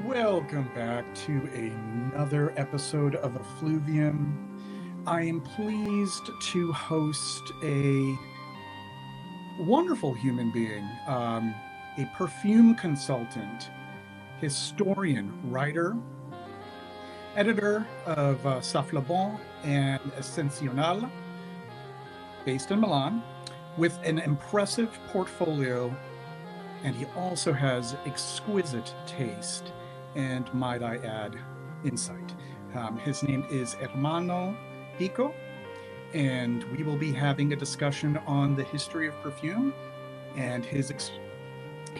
Welcome back to another episode of Effluvium. I am pleased to host a wonderful human being, a perfume consultant, historian, writer, editor of Saflabon and Essential, based in Milan, with an impressive portfolio, and he also has exquisite taste and, might I add, insight. His name is Ermano Picco, and we will be having a discussion on the history of perfume and his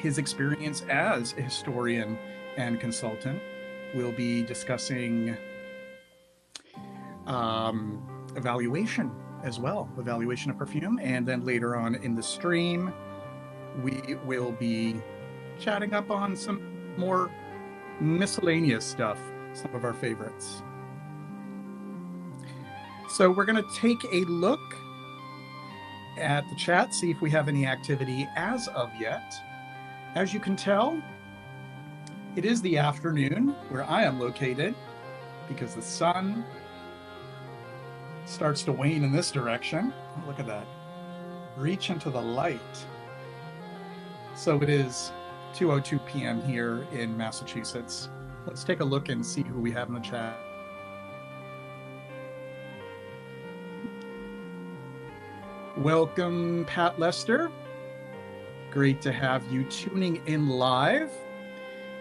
experience as a historian and consultant. We'll be discussing evaluation as well, evaluation of perfume, and then later on in the stream, we will be chatting up on some more miscellaneous stuff, some of our favorites. So we're going to take a look at the chat, see if we have any activity as of yet. As you can tell, it is the afternoon where I am located because the sun starts to wane in this direction. Oh, look at that. Reach into the light. So it is 2:02 p.m. here in Massachusetts. Let's take a look and see who we have in the chat. Welcome, Pat Lester. Great to have you tuning in live.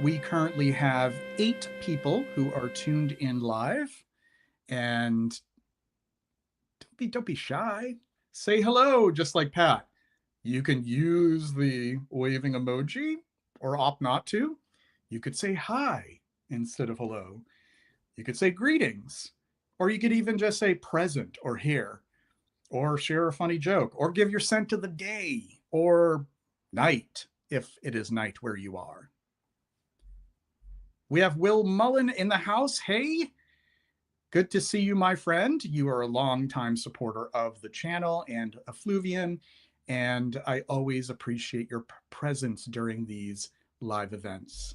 We currently have 8 people who are tuned in live. And don't be shy. Say hello, just like Pat. You can use the waving emoji or opt not to. You could say hi instead of hello. You could say greetings. Or you could even just say present or here. Or share a funny joke. Or give your scent of the day. Or night, if it is night where you are. We have Will Mullen in the house. Hey, good to see you, my friend. You are a longtime supporter of the channel and Effluvium, and I always appreciate your presence during these live events.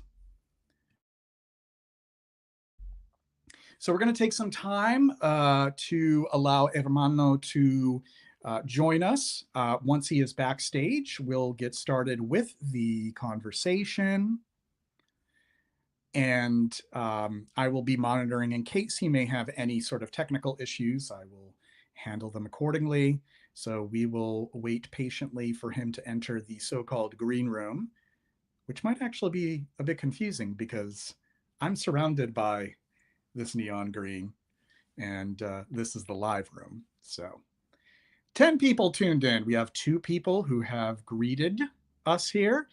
So we're going to take some time to allow Ermano to join us. Once he is backstage, we'll get started with the conversation. And I will be monitoring in case he may have any sort of technical issues. I will handle them accordingly. So we will wait patiently for him to enter the so-called green room, which might actually be a bit confusing because I'm surrounded by this neon green, and this is the live room. So 10 people tuned in. We have 2 people who have greeted us here,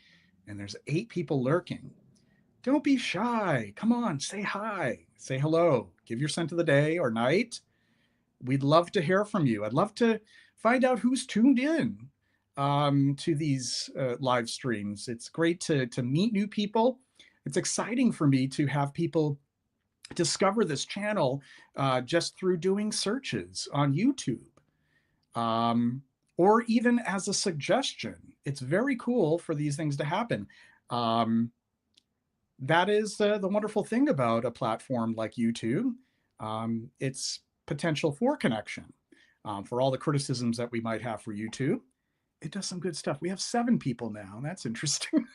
and there's 8 people lurking. Don't be shy. Come on, say hi, say hello, give your scent of the day or night. We'd love to hear from you. I'd love to find out who's tuned in to these live streams. It's great to meet new people. It's exciting for me to have people discover this channel just through doing searches on YouTube, or even as a suggestion. It's very cool for these things to happen. That is the wonderful thing about a platform like YouTube. It's potential for connection. For all the criticisms that we might have for YouTube, it does some good stuff. We have 7 people now. That's interesting.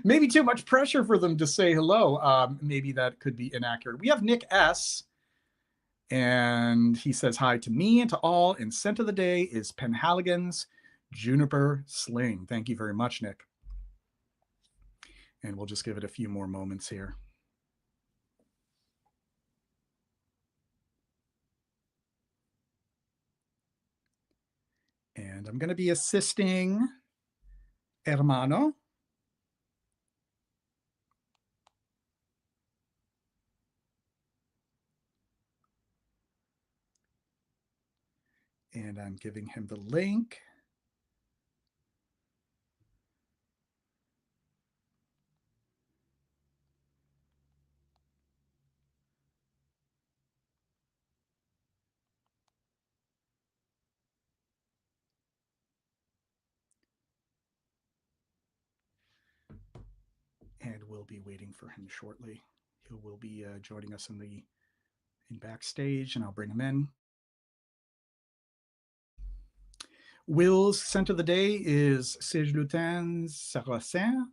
Maybe too much pressure for them to say hello. Maybe that could be inaccurate. We have Nick S. And he says hi to me and to all. And scent of the day is Penhaligon's Juniper Sling. Thank you very much, Nick. And we'll just give it a few more moments here. And I'm going to be assisting Ermano. And I'm giving him the link. And we'll be waiting for him shortly. He will be joining us in backstage, and I'll bring him in. Will's scent of the day is Sage Lutin Sarracen.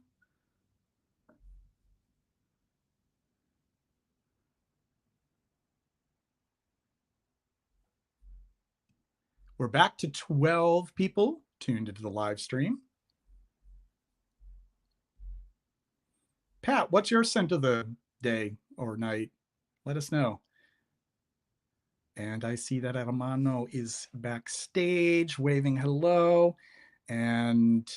We're back to 12 people tuned into the live stream. Pat, what's your scent of the day or night? Let us know. And I see that Ermano is backstage waving hello. And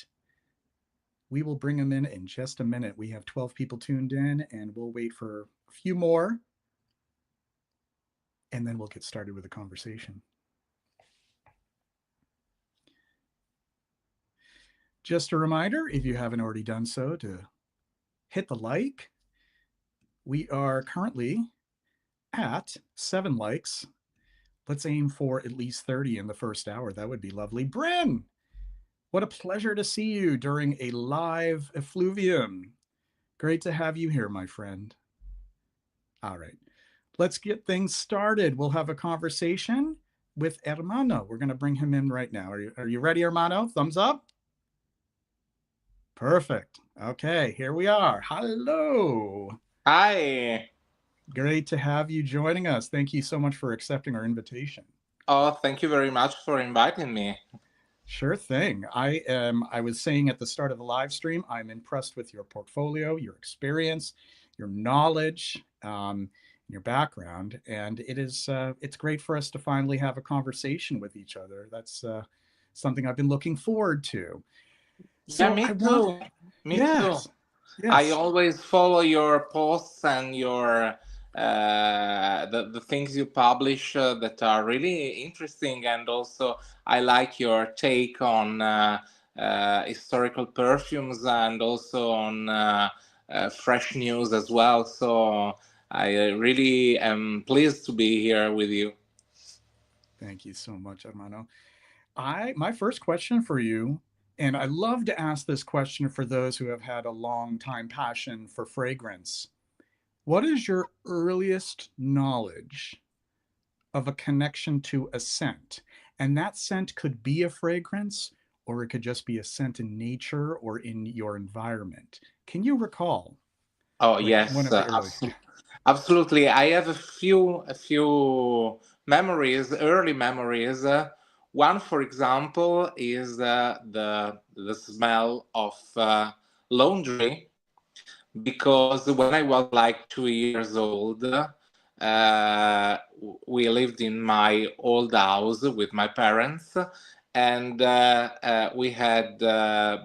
we will bring him in just a minute. We have 12 people tuned in, and we'll wait for a few more. And then we'll get started with the conversation. Just a reminder, if you haven't already done so, to hit the like. We are currently at 7 likes. Let's aim for at least 30 in the first hour. That would be lovely. Bryn, what a pleasure to see you during a live Effluvium. Great to have you here, my friend. All right, let's get things started. We'll have a conversation with Ermano. We're going to bring him in right now. Are you ready, Ermano? Thumbs up. Perfect. Okay, here we are. Hello. Hi. Great to have you joining us. Thank you so much for accepting our invitation. Oh, thank you very much for inviting me. Sure thing. I was saying at the start of the live stream, I'm impressed with your portfolio, your experience, your knowledge, your background, and it's great for us to finally have a conversation with each other. That's something I've been looking forward to. Yeah, So me I want, too. Me too. yes, I yes. always follow your posts and your the things you publish that are really interesting, and also I like your take on historical perfumes and also on fresh news as well. So I really am pleased to be here with you. Thank you so much, Armando. My first question for you, and I love to ask this question for those who have had a long time passion for fragrance. What is your earliest knowledge of a connection to a scent? And that scent could be a fragrance, or it could just be a scent in nature or in your environment. Can you recall, Oh like, one yes, of the early? absolutely. I have a few memories, early memories. One, for example, is the smell of laundry, because when I was like 2 years old, we lived in my old house with my parents, and we had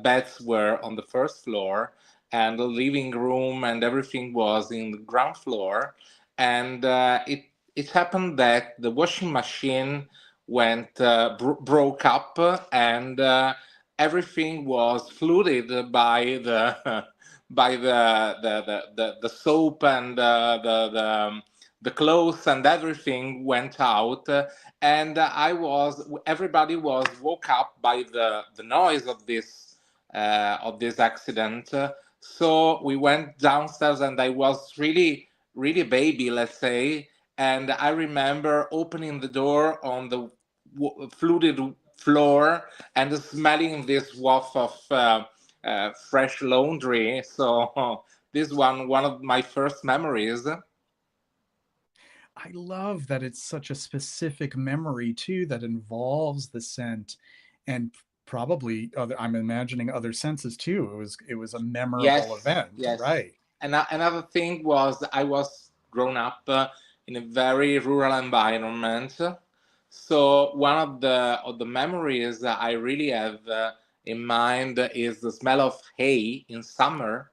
beds were on the first floor, and the living room and everything was in the ground floor, and it happened that the washing machine went broke up, and everything was flooded by the by the soap, and the clothes and everything went out, and everybody was woke up by the noise of this accident. So we went downstairs, and I was really baby, let's say, and I remember opening the door on the flooded floor and smelling this waft of fresh laundry. So this one of my first memories. I love that it's such a specific memory too that involves the scent and probably other, I'm imagining other senses too. It was a memorable Yes, event, yes. right? And another thing was I was grown up in a very rural environment. So one of the memories that I really have in mind is the smell of hay in summer,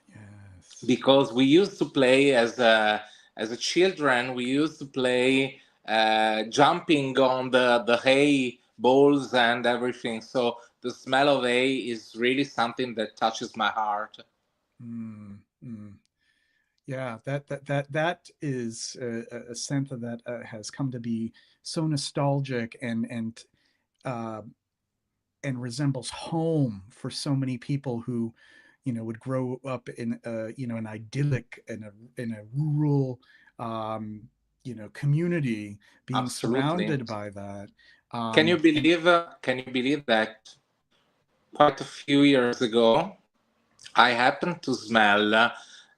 Yes. because we used to play as a children. We used to play jumping on the hay balls and everything. So the smell of hay is really something that touches my heart. Mm, mm. Yeah, that is a scent that has come to be so nostalgic uh, and resembles home for so many people who, would grow up in an idyllic in a rural community, being Absolutely. surrounded by that. And Can you believe that quite a few years ago, I happened to smell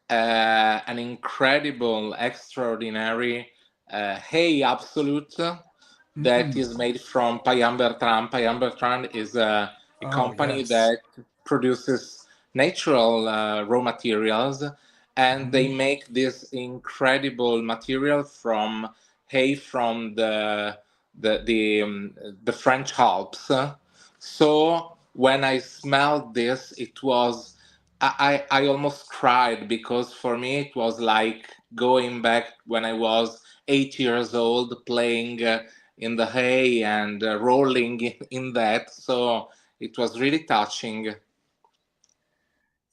an incredible, extraordinary Hey Absolute that mm-mm. is made from Payan Bertrand. Payan Bertrand is a Oh company yes. that produces natural raw materials, and Hmm. they make this incredible material from hay from the French Alps. So when I smelled this, it was I almost cried because for me it was like going back when I was 8 years old playing in the hay and rolling in that. So it was really touching.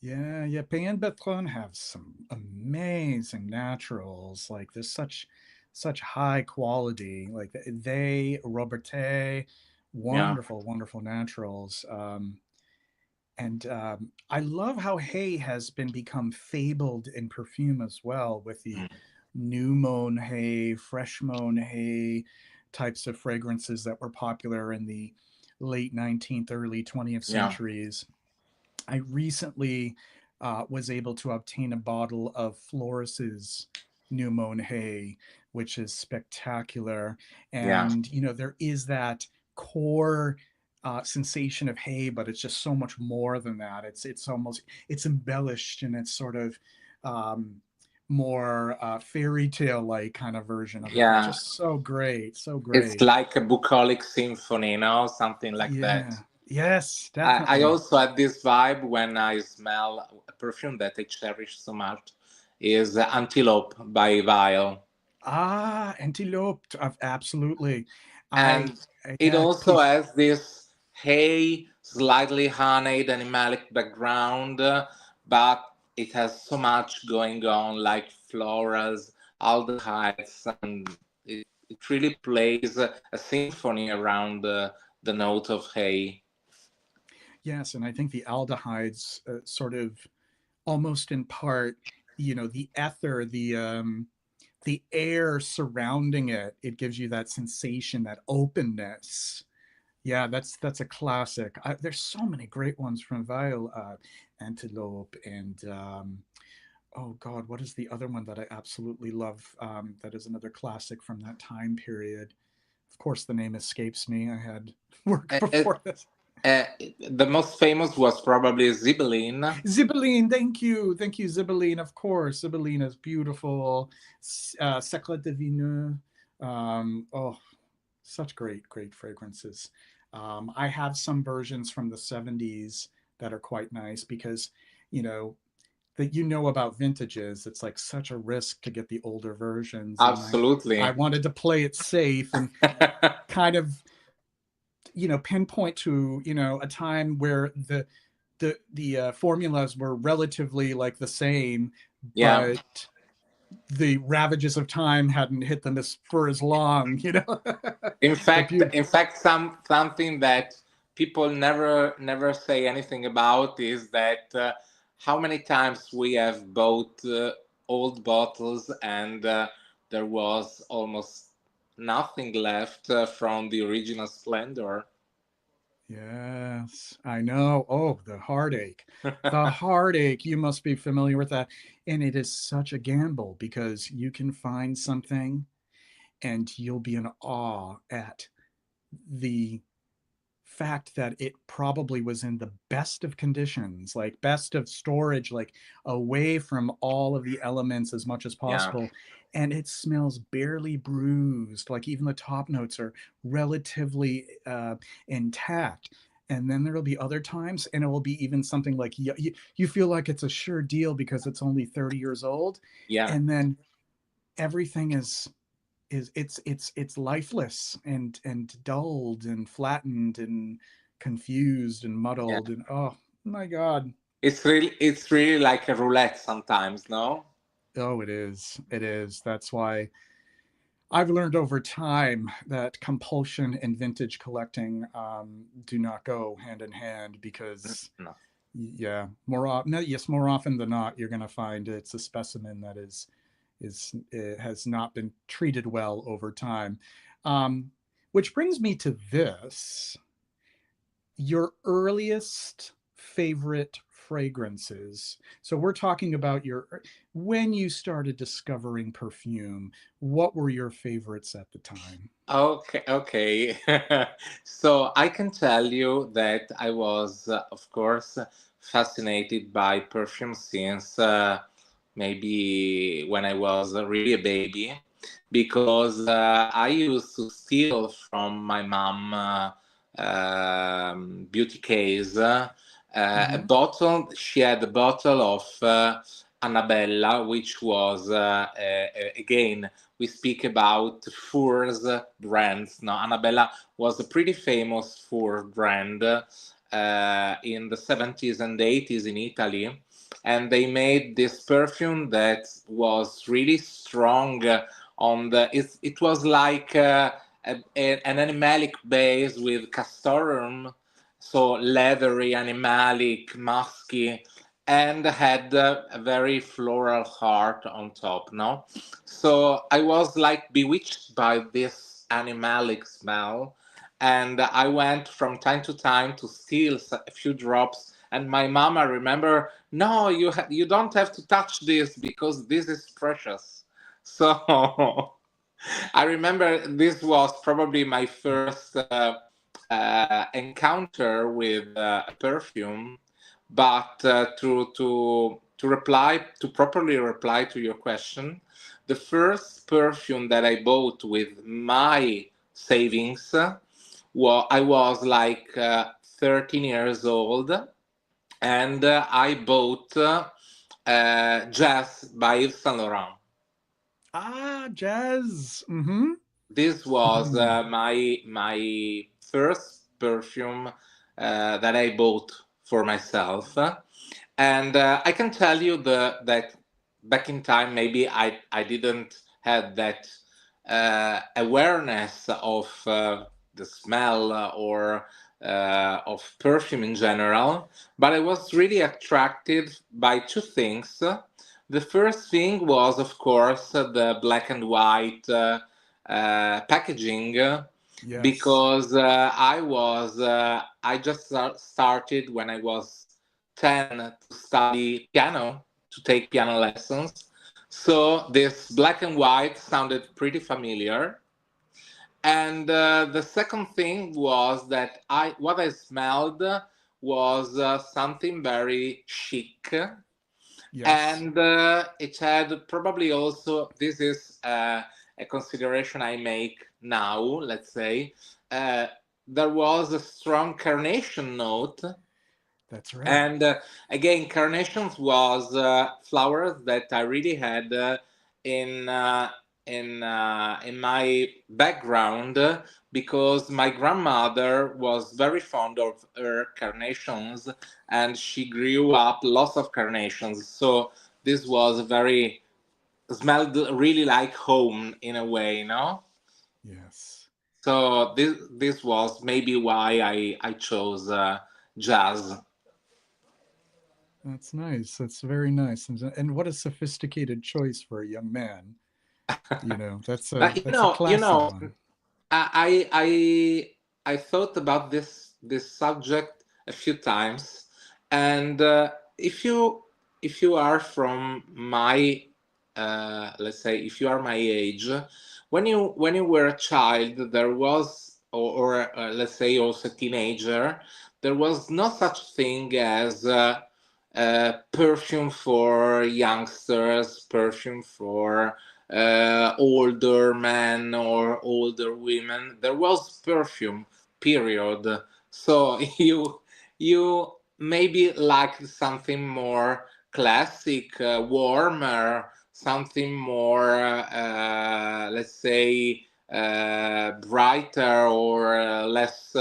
Yeah, yeah. Payan Betron have some amazing naturals. Like there's such high quality. Like they Robertet, Yeah, wonderful, wonderful naturals. And I love how hay has been become fabled in perfume as well, with the mm, new mown hay, fresh mown hay types of fragrances that were popular in the late 19th, early 20th yeah, centuries. I recently was able to obtain a bottle of Floris's New Moon Hay, which is spectacular. yeah, And, there is that core sensation of hay, but it's just so much more than that. It's embellished and it's sort of um, more fairy tale like kind of version of it, but yeah. just so great, so It's great. like a bucolic symphony, something like that. Yeah. Yes, I definitely. also had this vibe when I smell a perfume that I cherish so much is Antelope by Vile. Ah, antelope. Absolutely. I, And it yeah, also please. has this hay, slightly honeyed animalic background, but it has so much going on, like florals, aldehydes, and it really plays a symphony around the note of hay. Yes, and I think the aldehydes sort of almost in part, the ether, the air surrounding it, it gives you that sensation, that openness. Yeah, that's a classic. There's so many great ones from Vile, Antelope, and oh God, what is the other one that I absolutely love? That is another classic from that time period. Of course, the name escapes me. I had work Uh, uh, before this. the most famous was probably Zibelline. Zibelline, thank you, Zibelline. Of course, Zibelline is beautiful. Secret de Vineux. Oh, such great fragrances. I have some versions from the 70s that are quite nice because, you know, that about vintages. It's like such a risk to get the older versions, and I Absolutely. wanted to play it safe and kind of pinpoint to a time where the formulas were relatively like the same, Yeah. but the ravages of time hadn't hit them for as long. But beautiful. In fact, something that people never say anything about is that how many times we have bought old bottles and there was almost nothing left from the original splendor. Yes, I know. Oh, the heartache. The heartache. You must be familiar with that. And it is such a gamble because you can find something and you'll be in awe at the fact that it probably was in the best of conditions, like best of storage, like away from all of the elements as much as Yeah, possible. And it smells barely bruised, like even the top notes are relatively intact. And then there'll be other times, and it will be even something like you feel like it's a sure deal because it's only 30 years old. yeah, And then everything is it's lifeless and dulled and flattened and confused and yeah. muddled, and oh my God. It's really like a roulette sometimes, no? Oh, it is. That's why I've learned over time that compulsion and vintage collecting do not go hand in hand, because No. Yeah, more often, no, yes, more often than not, you're going to find it's a specimen that is it has not been treated well over time. Um, which brings me to this: your earliest favorite fragrances. So we're talking about your when you started discovering perfume. What were your favorites at the time? Okay, okay. So I can tell you that I was, of course, fascinated by perfume since maybe when I was really a baby, because I used to steal from my mom beauty case a Mm-hmm. bottle. She had a bottle of Annabella, which was again, we speak about Furs brands. Now, Annabella was a pretty famous Furs brand in the 70s and 80s in Italy. And they made this perfume that was really strong on it was like an animalic base with castoreum, so leathery, animalic, musky, and had a very floral heart on top, no? So I was like bewitched by this animalic smell, and I went from time to time to steal a few drops. And my mom, I remember, no, you don't have to touch this because this is precious. So I remember this was probably my first encounter with a perfume. But to reply to properly reply to your question, the first perfume that I bought with my savings, well, I was like 13 years old, and I bought Jazz by Yves Saint Laurent. Ah, jazz. Mm-hmm. This was Mm-hmm. my first perfume that I bought for myself, and I can tell you that back in time maybe I didn't have that awareness of the smell or of perfume in general, but I was really attracted by two things. The first thing was, of course, the black and white packaging, Yes. because I just started when I was 10 to study piano, to take piano lessons. So this black and white sounded pretty familiar. And the second thing was that I what I smelled was something very chic, Yes. and it had probably also, this is a consideration I make now, let's say, uh, there was a strong carnation note. That's right. And again, carnations was flowers that I really had in in my background, because my grandmother was very fond of her carnations, and she grew up lots of carnations. So this was very smelled really like home in a way, no? Yes. So this was maybe why I chose jazz. That's nice. That's very nice. And what a sophisticated choice for a young man. But That's a you classy know, one. I thought about this subject a few times, and if you are from my let's say, if you are my age, when you were a child, there was, or let's say also a teenager, there was no such thing as perfume for youngsters, perfume for older men or older women. There was perfume, period. So you maybe liked something more classic, warmer, something more, let's say, brighter or less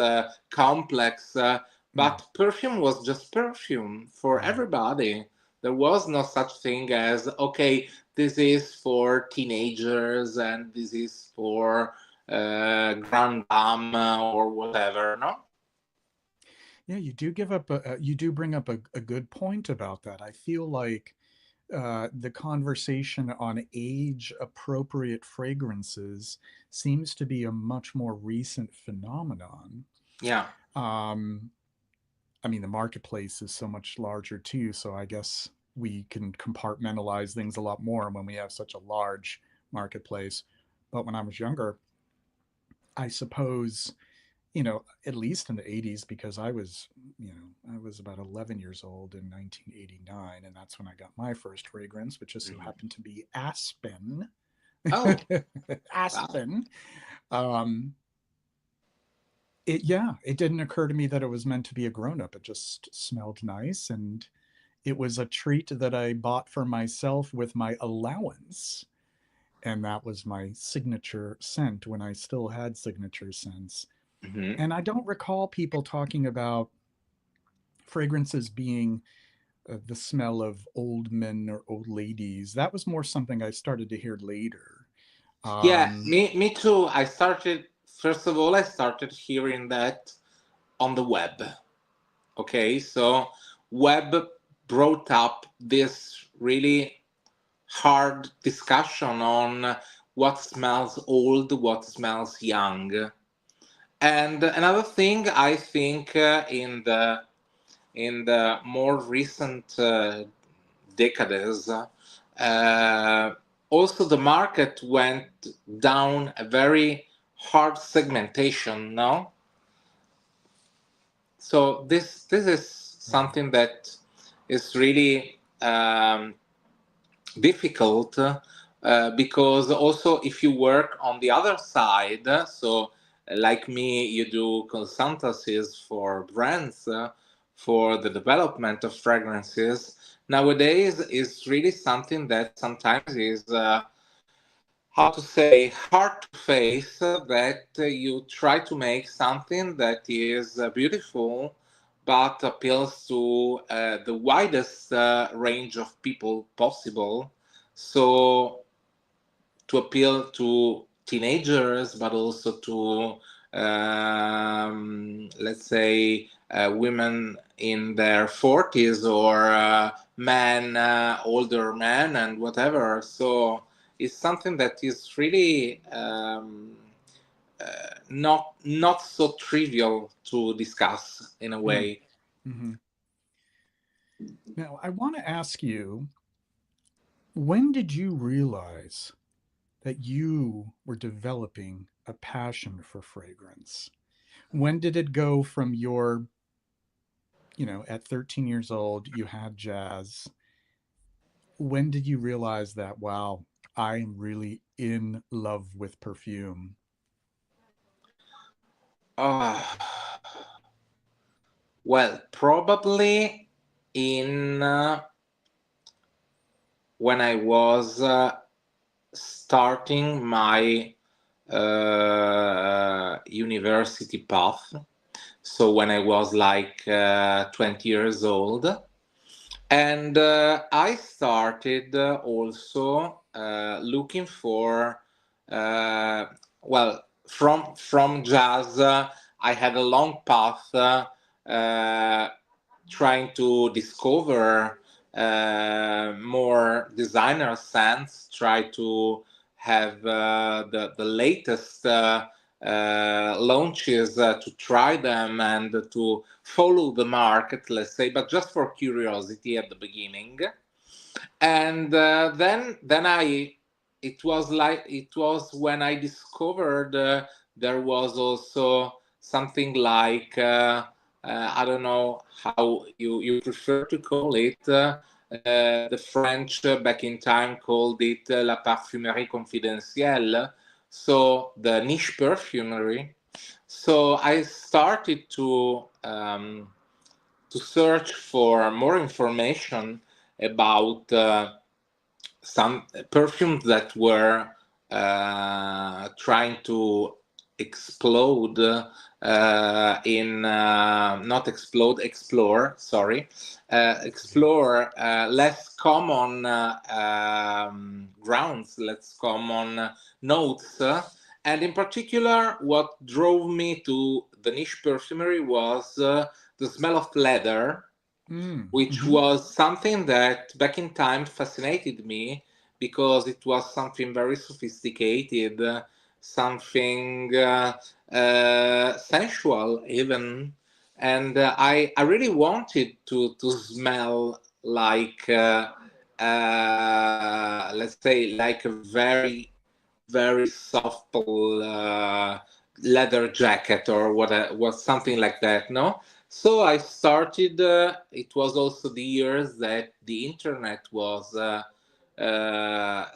complex. Mm, But perfume was just perfume for yeah. everybody. There was no such thing as, okay, this is for teenagers and this is for grand dame or whatever, no? Yeah, you do give up you do bring up a good point about that. I feel like the conversation on age appropriate fragrances seems to be a much more recent phenomenon. Yeah. Um, I mean, the marketplace is so much larger too, so I guess we can compartmentalize things a lot more when we have such a large marketplace. But when I was younger, I suppose, at least in the 80s, because I was about 11 years old in 1989, and that's when I got my first fragrance, which just so Mhm. happened to be Aspen. Oh, wow. Aspen. Um, it didn't occur to me that it was meant to be a grown up. It just smelled nice, and it was a treat that I bought for myself with my allowance. And that was my signature scent when I still had signature scents. Hmm. And I don't recall people talking about fragrances being the smell of old men or old ladies. That was more something I started to hear later. Yeah, Um, me too. I started, first of all, I started hearing that on the web. Okay, so web brought up this really hard discussion on what smells old, what smells young. And another thing I think in the more recent decades, also the market went down a very hard segmentation. No, so this is right. something that is really difficult because also if you work on the other side, so like me, you do consultancies for brands for the development of fragrances. Nowadays is really something that sometimes is how to say hard to face, that you try to make something that is beautiful but appeals to the widest range of people possible, so to appeal to teenagers but also to let's say women in their 40s or men, older men and whatever. So it's something that is really not so trivial to discuss in a Mm, way. hmm. Now, I want to ask you, when did you realize that you were developing a passion for fragrance? When did it go from at 13 years old, you had jazz? When did you realize that, wow, I am really in love with perfume? uh, well, probably in when I was starting my university path. So when I was like 20 years old, and I started also looking for uh, well, from jazz. I had a long path uh, trying to discover more designer scents, try to have the latest launches, to try them and to follow the market, let's say, but just for curiosity at the beginning. And then I it was when I discovered there was also something like I don't know how you prefer to call it. The French back in time called it la parfumerie confidentielle, so the niche perfumery. So I started to search for more information about some perfumes that were trying to explode in not explode, explore, sorry, explore less common grounds, less common notes. And in particular, what drove me to the niche perfumery was the the smell of leather, which Mm-hmm. was something that back in time fascinated me because it was something very sophisticated, something sensual even, and I really wanted to smell like let's say like a very soft leather jacket or what was something like that, no. So I started. It was also the years that the internet was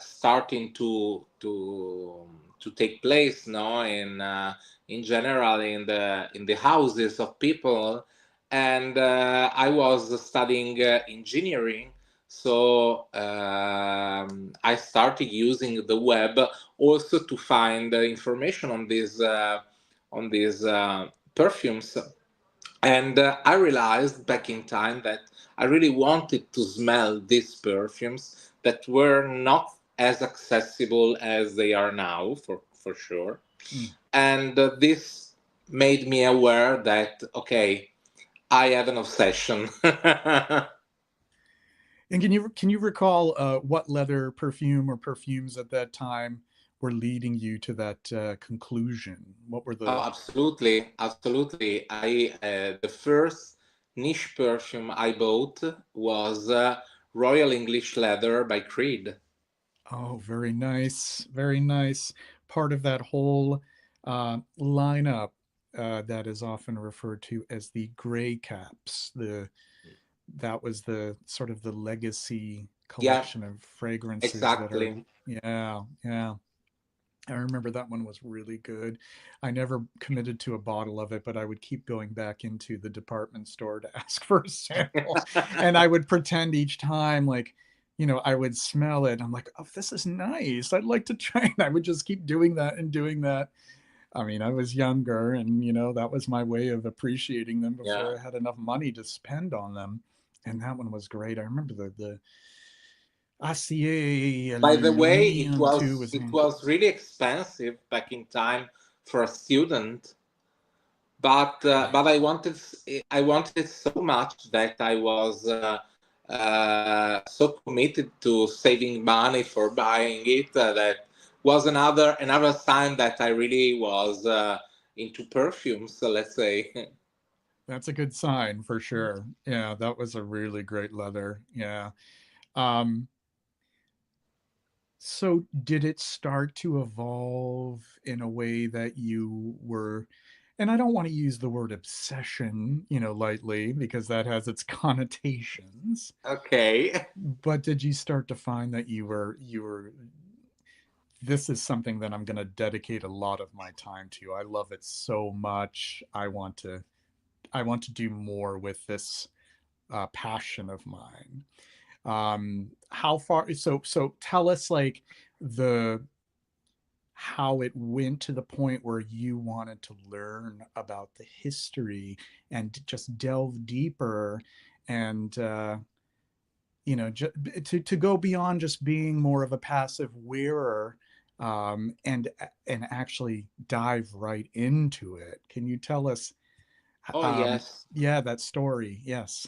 starting to take place, no, in general in the houses of people, and I was studying engineering, so I started using the web also to find information on these perfumes, and I realized back in time that I really wanted to smell these perfumes that were not as accessible as they are now, for sure. Mm. And this made me aware that, okay, I have an obsession. And can you recall what leather perfume or perfumes at that time were leading you to that conclusion? What were Oh, the? absolutely, absolutely. I The first niche perfume I bought was Royal English Leather by Creed. Oh, very nice, very nice. Part of that whole lineup that is often referred to as the gray caps. The That was the sort of the legacy Yeah, collection of fragrances that are, exactly. yeah, yeah. I remember that one was really good. I never committed to a bottle of it, but I would keep going back into the department store to ask for a sample. And I would pretend each time, like, I would smell it. I'm like, oh, this is nice. I'd like to try. And I would just keep doing that and doing that. I mean, I was younger, and, that was my way of appreciating them Yeah. before I had enough money to spend on them. And that one was great. I remember the Acier By the way, Lumion too was it one. was really expensive back in time for a student, but I wanted it so much that I was so committed to saving money for buying it that was another sign that I really was into perfumes. So let's say. That's a good sign for sure. Yeah, that was a really great leather. Yeah. Um, so did it start to evolve in a way that you were, and I don't want to use the word obsession, lightly, because that has its connotations, Okay. but did you start to find that you were this is something that I'm going to dedicate a lot of my time to. I love it so much. I want to do more with this passion of mine. How far? So tell us, like, the how it went to the point where you wanted to learn about the history and just delve deeper, and to go beyond just being more of a passive wearer, and actually dive right into it. Can you tell us, Oh um, yes. yeah, that story? Yes.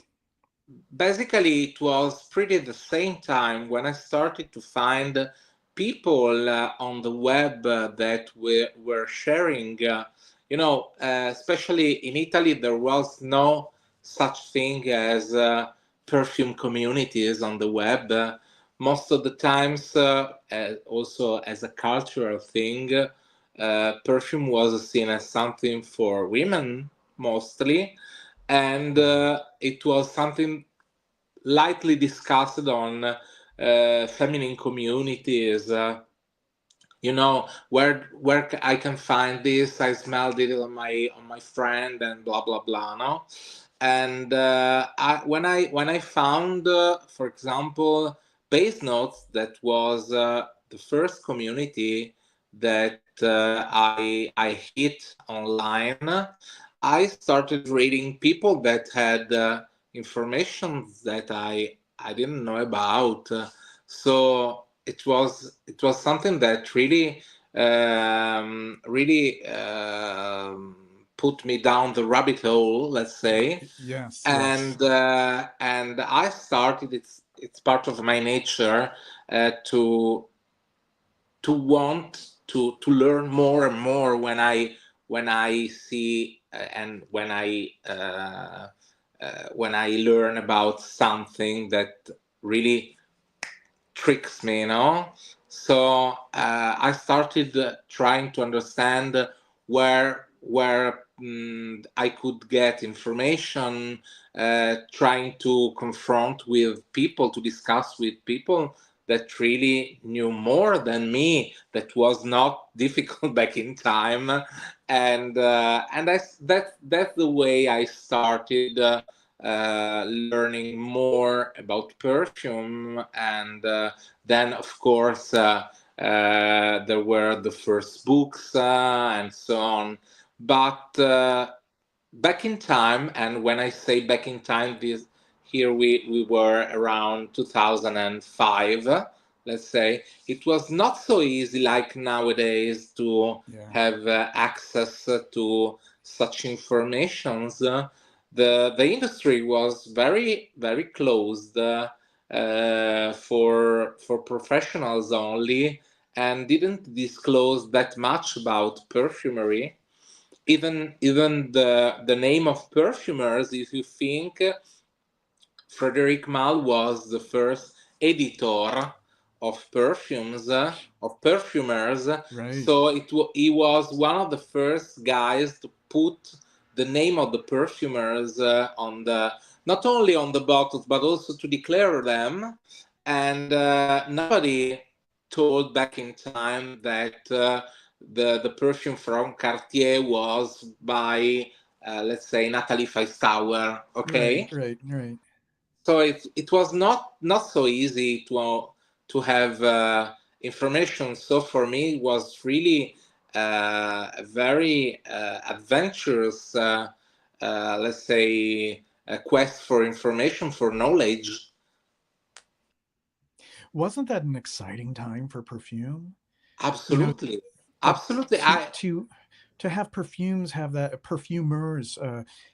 Basically, it was pretty the same time when I started to find people on the web that were sharing. Especially in Italy, there was no such thing as perfume communities on the web. Most of the times, also as a cultural thing, perfume was seen as something for women mostly, and it was something lightly discussed on feminine communities. Where I can find this. I smelled it on my friend and blah blah blah. No, and when I found, for example, Base Notes, that was the first community that I hit online. I started reading people that had information that I didn't know about. So it was something that really put me down the rabbit hole, let's say. Yes, yes. And I started. It's part of my nature to want to learn more and more when I see and when I learn about something that really tricks me, you know. So I started trying to understand where I could get information, trying to confront with people, to discuss with people that really knew more than me. That was not difficult back in time, that's the way I started. Learning more about perfume, and then of course there were the first books and so on. But back in time, and when I say back in time, this here we were around 2005. Let's say it was not so easy like nowadays to Yeah. have access to such informations. The industry was very closed, for professionals only, and didn't disclose that much about perfumery. Even the name of perfumers, if you think, Frederic Malle was the first editor of perfumes, of perfumers. Right. So he was one of the first guys to put the name of the perfumers on the, not only on the bottles but also to declare them. And nobody told back in time that the perfume from Cartier was by let's say Natalie Feistauer. Right, Okay, right, right. so it was not so easy to have information. So for me, it was really a very adventurous, let's say, a quest for information, for knowledge. Wasn't that an exciting time for perfume? You know, Absolutely, that absolutely. to I to to have perfumes have that perfumers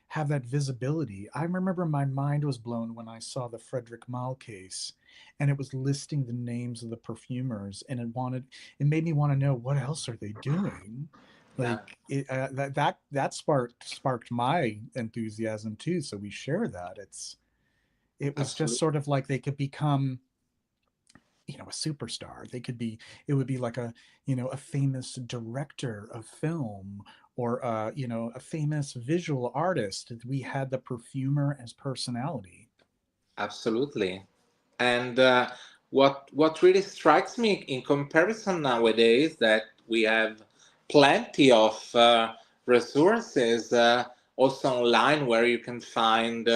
have that visibility. I remember my mind was blown when I saw the Frederick Malle case, and it was listing the names of the perfumers, and it made me want to know what else are they doing. Yeah, Like that sparked my enthusiasm too. So we share that. It was just absolutely, sort of like they could become, a superstar. They could be, it would be like a famous director of film, or a famous visual artist. We had the perfumer as personality. absolutely. And what really strikes me in comparison nowadays, that we have plenty of resources also online, where you can find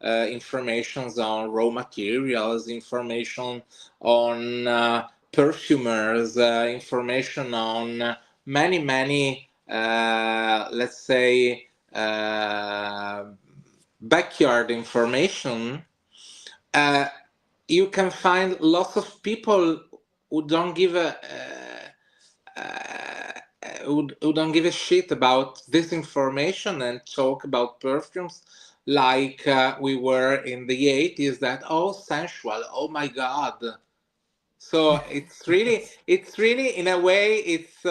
informations on raw materials, information on perfumers, information on many let's say backyard information. Uh, you can find lots of people who don't give who don't give a shit about this information, and talk about perfumes like we were in the 80s, that oh, sensual, oh my god. So Yes. it's really, in a way, it's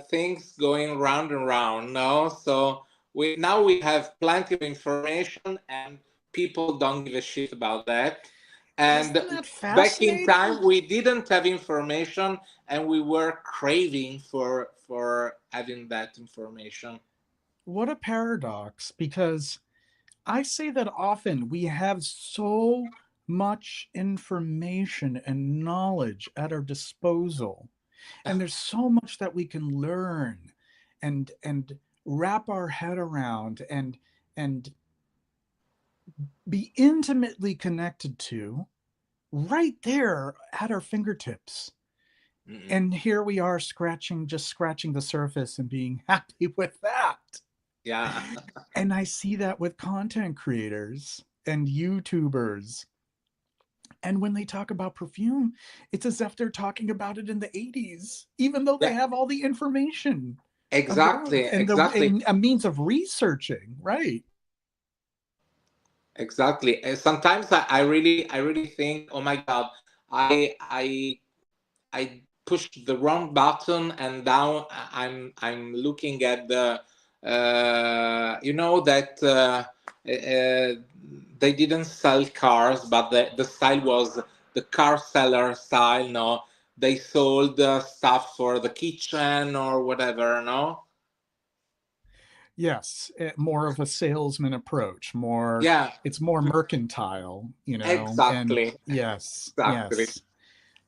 things going round and round. No, so we have plenty of information, and people don't give a shit about that. And Isn't that back in fascinating? time, we didn't have information, and we were craving for having that information. What a paradox, because I say that often we have so much information and knowledge at our disposal, and there's so much that we can learn and wrap our head around and be intimately connected to, right there at our fingertips. Mm-mm. And here we are just scratching the surface and being happy with that. Yeah, And I see that with content creators and YouTubers. And when they talk about perfume, it's as if they're talking about it in the 80s, even though they yeah. have all the information. Exactly, and the exactly, a means of researching, right? exactly. Sometimes I really think, oh my God, I I I pushed the wrong button, and now I'm looking at the you know that they didn't sell cars, but the style was the car seller style. No, they sold stuff for the kitchen or whatever. No, Yes, more of a salesman approach, more yeah, it's more mercantile, you know, and exactly, yes, exactly. yes,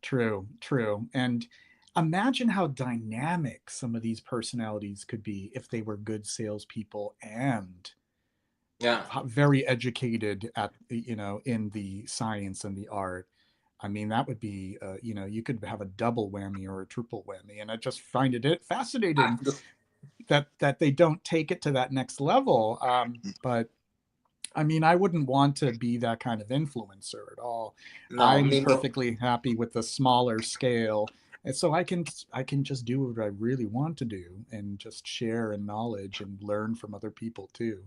true, true. And imagine how dynamic some of these personalities could be if they were good salespeople and Yeah, very educated at, you know, in the science and the art. I mean, that would be, you know, you could have a double whammy or a triple whammy. And I just find it fascinating the, that they don't take it to that next level. But I mean, I wouldn't want to be that kind of influencer at all. no, I'm me no. perfectly happy with the smaller scale, and so I can just do what I really want to do and just share in knowledge and learn from other people too.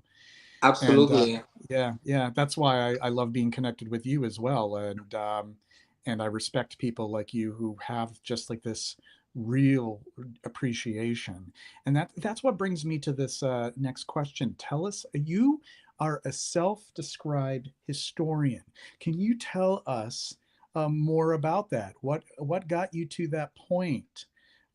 And Absolutely. yeah, yeah, that's why I love being connected with you as well. And I respect people like you who have just like this real appreciation. And that's what brings me to this next question. Tell us, you are a self-described historian. Can you tell us more about that? What got you to that point?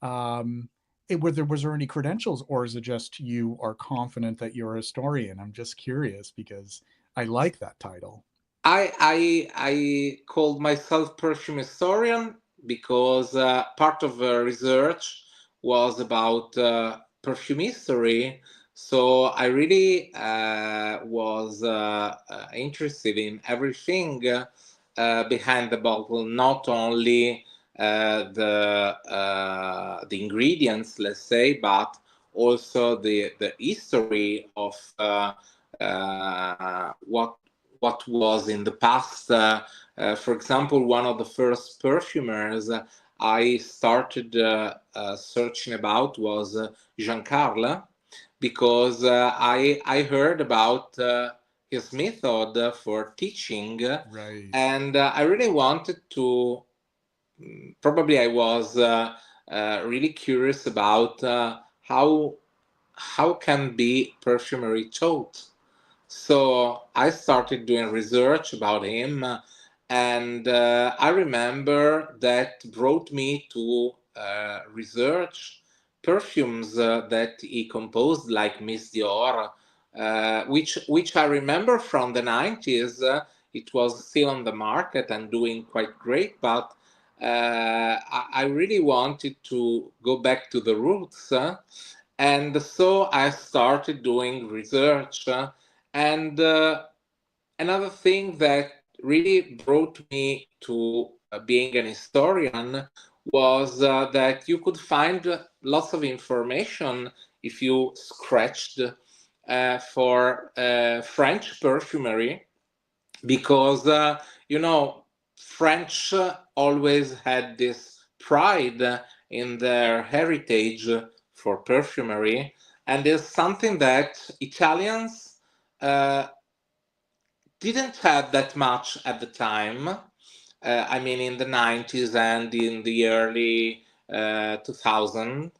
Um, was there any credentials, or is it just you are confident that you're a historian? I'm just curious because I like that title. I called myself perfume historian because part of the research was about perfume history. So I really was interested in everything behind the bottle, not only the ingredients, let's say, but also the history of what was in the past. For example, one of the first perfumers I started searching about was Jean Carle, because I heard about his method for teaching, Right. and I really wanted to. Probably I was really curious about how can be perfumery taught. So I started doing research about him, and I remember that brought me to research perfumes that he composed, like Miss Dior, which I remember from the 90s. It was still on the market and doing quite great, but I really wanted to go back to the roots. And so I started doing research. And another thing that really brought me to being an historian was that you could find lots of information if you scratched for French perfumery, because you know, French always had this pride in their heritage for perfumery, and is something that Italians uh, didn't have that much at the time. I mean, in the 90s and in the early 2000s.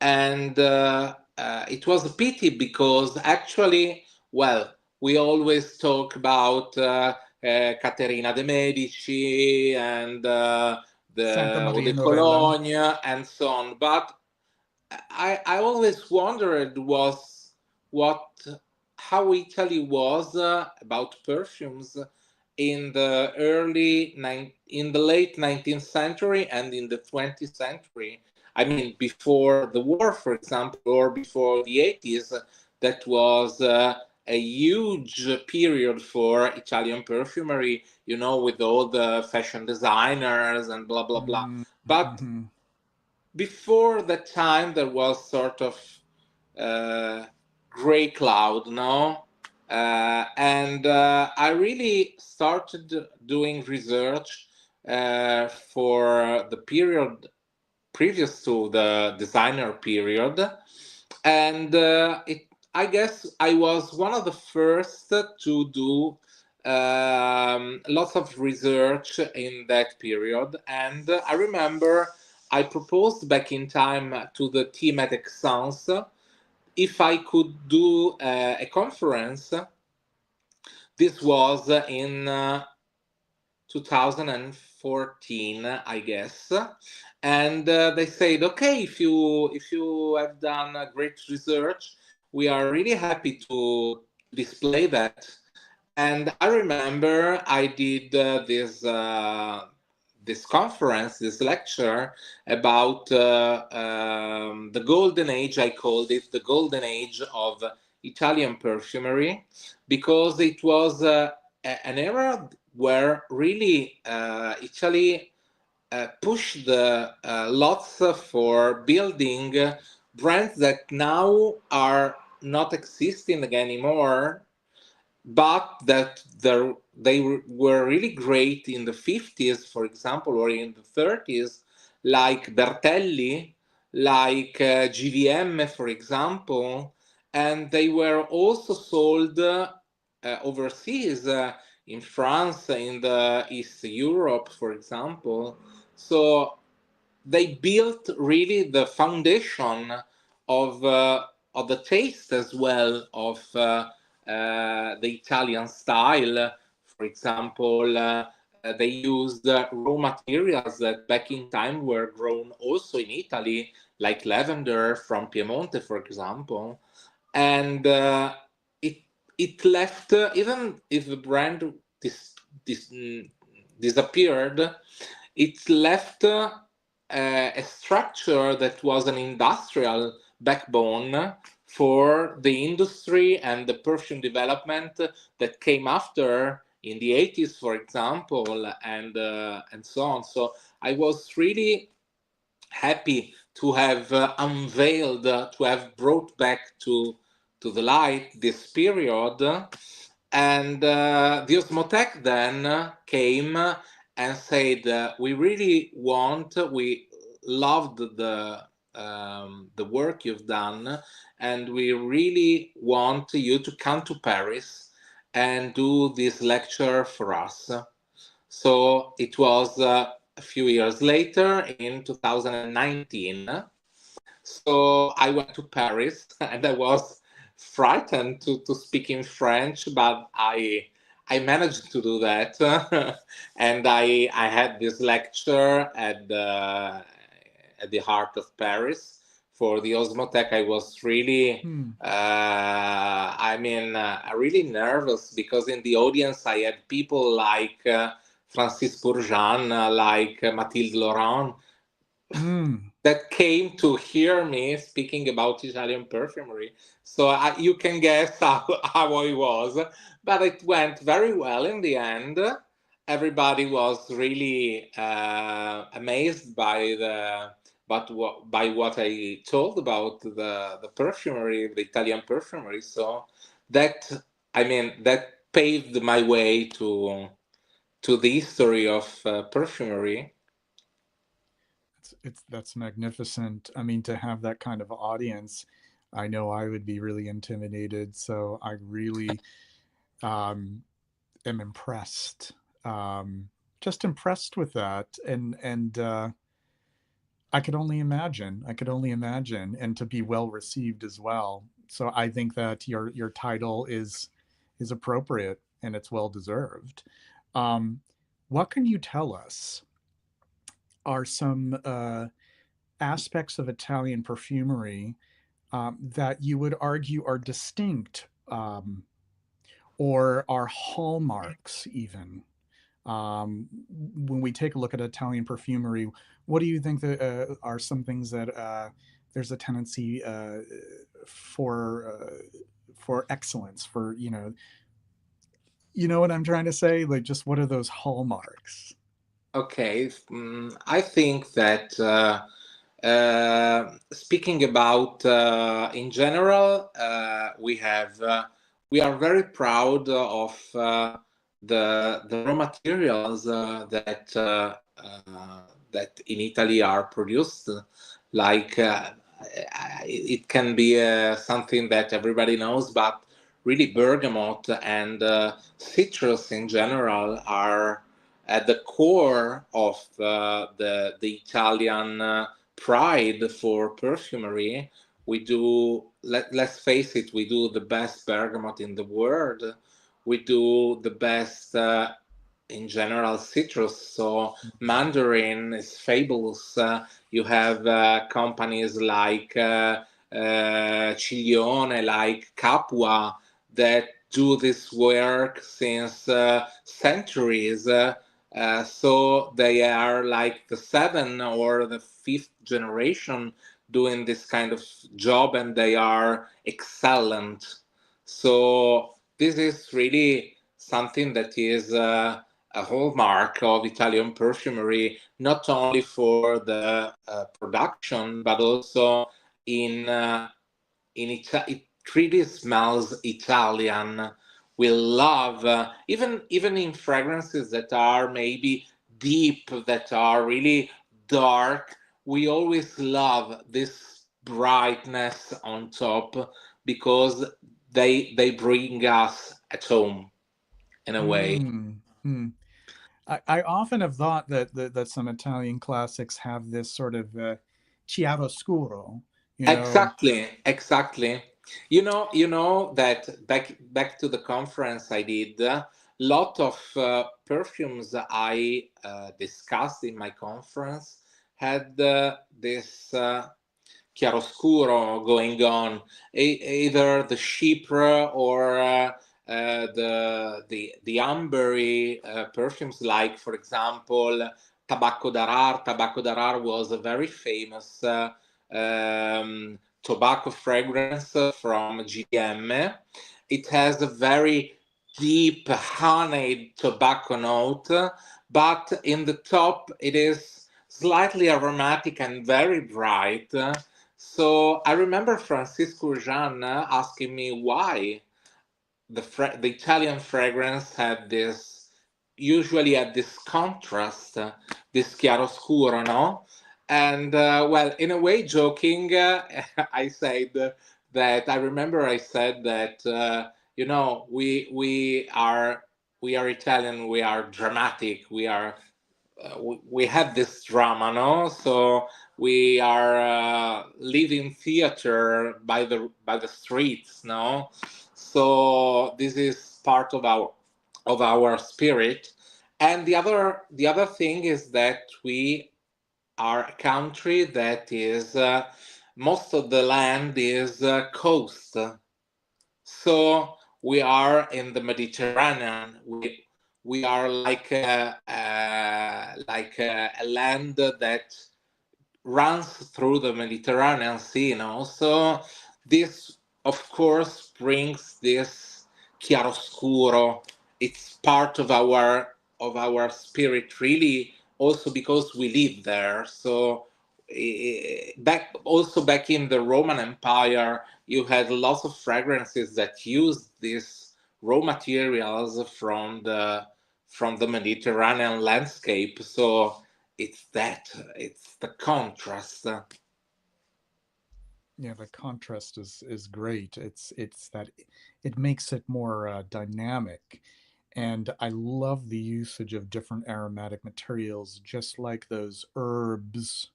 And it was a pity because actually, well, we always talk about Caterina de' Medici and Santa the Eau Maria de Novella. Cologne and so on. But I always wondered was what how Italy was about perfumes in the in the late 19th century and in the 20th century. I mean, before the war, for example, or before the 80s, that was a huge period for Italian perfumery, you know, with all the fashion designers and blah blah blah. But Mm-hmm. before that time there was sort of uh, gray cloud, no? And I really started doing research for the period previous to the designer period, And I guess I was one of the first to do lots of research in that period. And I remember I proposed back in time to the team at Exans if I could do a conference. This was in 2014, I guess. And they said, okay, if you have done great research, we are really happy to display that. And I remember I did this conference, this lecture about the golden age. I called it the golden age of Italian perfumery, because it was an era where really Italy pushed lots for building brands that now are not existing anymore, but that they were really great in the 50s, for example, or in the 30s, like Bertelli, like GVM, for example, and they were also sold overseas, in France, in the East Europe, for example. So they built really the foundation of uh, of the taste as well of the Italian style. For example, they used raw materials that back in time were grown also in Italy, like lavender from Piemonte, for example. And it it left, even if the brand dis, disappeared, it left a structure that was an industrial backbone for the industry and the perfume development that came after in the 80s, for example, and so on. So I was really happy to have unveiled, to have brought back to the light this period. And the Osmotec then came and said, "We really want, we loved the work you've done, and we really want you to come to Paris and do this lecture for us." So it was a few years later, in 2019. So I went to Paris and I was frightened to speak in French, but I managed to do that. And I had this lecture at the heart of Paris for the Osmotech. I was really, Hmm. really nervous, because in the audience I had people like Francis Bourgeon, like Mathilde Laurent, Mm. that came to hear me speaking about Italian perfumery. So you can guess how I was, but it went very well in the end. Everybody was really amazed by by what I told about the perfumery, the Italian perfumery. So that, that paved my way to the history of perfumery. It's that's magnificent. I mean, to have that kind of audience, I know I would be really intimidated. So I really um, am impressed. Just impressed with that, and I could only imagine. I could only imagine, and to be well received as well. So I think that your title is appropriate and it's well deserved. Um, what can you tell us are some aspects of Italian perfumery that you would argue are distinct or are hallmarks, even? When we take a look at Italian perfumery, what do you think that are some things that there's a tendency for excellence, for you know what I'm trying to say? Like, just what are those hallmarks? Okay, I think that speaking about in general, we are very proud of the raw materials that in Italy are produced, like it can be something that everybody knows, but really bergamot and citrus in general are at the core of the Italian pride for perfumery. We do, let's face it, we do the best bergamot in the world. We do the best in general citrus. So mandarin is fabulous. You have companies like Ciglione, like Capua, that do this work since centuries. So they are like the seven or the fifth generation doing this kind of job, and they are excellent. So this is really something that is a hallmark of Italian perfumery, not only for the production, but also in it really smells Italian. We love even in fragrances that are maybe deep, that are really dark. We always love this brightness on top because they bring us at home in a way. Mm, mm. I often have thought that some Italian classics have this sort of chiaroscuro, you know. Exactly, exactly. You know that back to the conference I did, lot of perfumes I discussed in my conference had this chiaroscuro going on, either the chypre or the ambery perfumes, like for example Tabacco d'Arar. Tabacco d'Arar was a very famous tobacco fragrance from GM. It has a very deep honeyed tobacco note, but in the top it is slightly aromatic and very bright. So I remember Francisco Jean asking me why the Italian fragrance had this, usually had this contrast, this chiaroscuro, no? And well, in a way, joking, I said that I remember I said that you know we are Italian, we are dramatic, we have this drama, no? So we are living theater by the streets, no? So this is part of our spirit. And the other thing is that we are a country that is most of the land is coast. So we are in the Mediterranean. We are like a land that runs through the Mediterranean Sea, you know. So this, of course, brings this chiaroscuro. It's part of our spirit, really, also because we live there. So back in the Roman Empire, you had lots of fragrances that used these raw materials from the Mediterranean landscape. So it's the contrast. Yeah, the contrast is great. It's that it makes it more dynamic, and I love the usage of different aromatic materials, just like those herbs,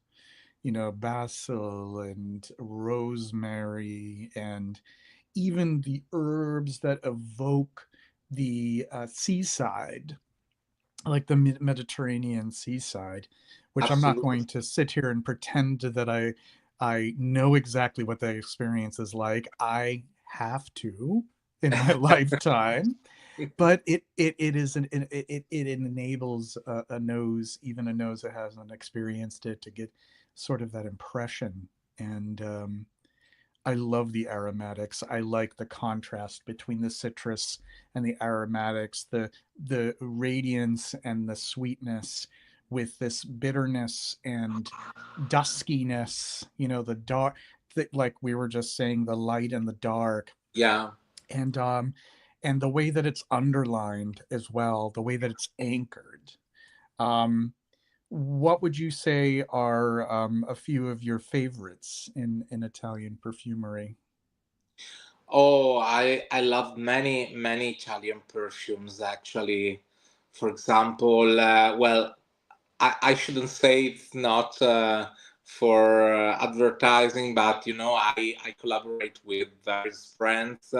you know, basil and rosemary, and even the herbs that evoke the seaside, like the Mediterranean seaside, which I'm not Absolutely. going to sit here and pretend that I know exactly what that experience is like. I have to in my lifetime, but it is it enables a nose, even a nose that hasn't experienced it, to get sort of that impression. And I love the aromatics. I like the contrast between the citrus and the aromatics, the radiance and the sweetness with this bitterness and duskiness, you know, the dark, like we were just saying, the light and the dark, Yeah. and the way that it's underlined as well, the way that it's anchored. Um What would you say are a few of your favorites in Italian perfumery? Oh, I love many Italian perfumes actually. For example, well, I shouldn't say it's not for advertising, but I collaborate with various brands,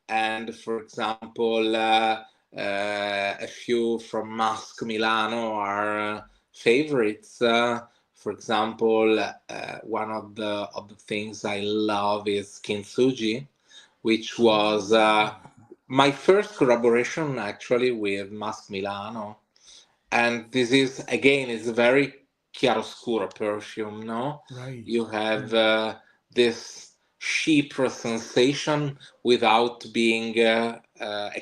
and for example, a few from Musk Milano are favorites. For example, one of the things I love is Kintsugi, which was Ah, my first collaboration actually with Musk Milano. And this is again, it's a very chiaroscuro perfume, no? right, You have right. this chypre sensation without being a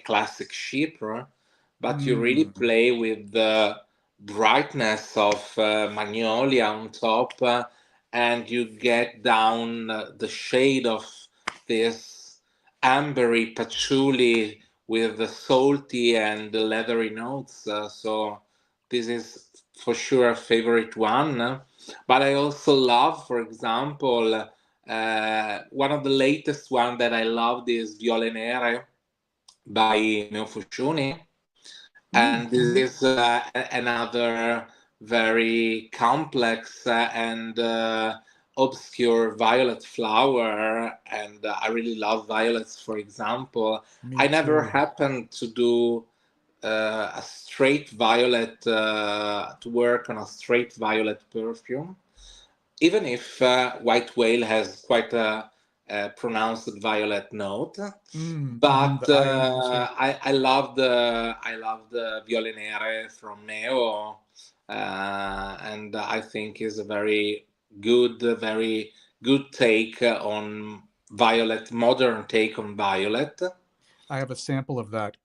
classic chypre, but you really Mm, play with the brightness of magnolia on top, and you get down the shade of this ambery patchouli with the salty and the leathery notes. So this is for sure a favorite one. But I also love, for example, one of the latest one that I loved is Viole Nere by Neofushuni. And this mm-hmm. is another very complex and obscure violet flower. And I really love violets, for example. Me I never too. happened to do a straight violet to work on a straight violet perfume, even if white whale has quite a pronounced violet note. Mm-hmm. But I understand. I love the violinere from Neo, and I think is a very good take on violet, modern take on violet. I have a sample of that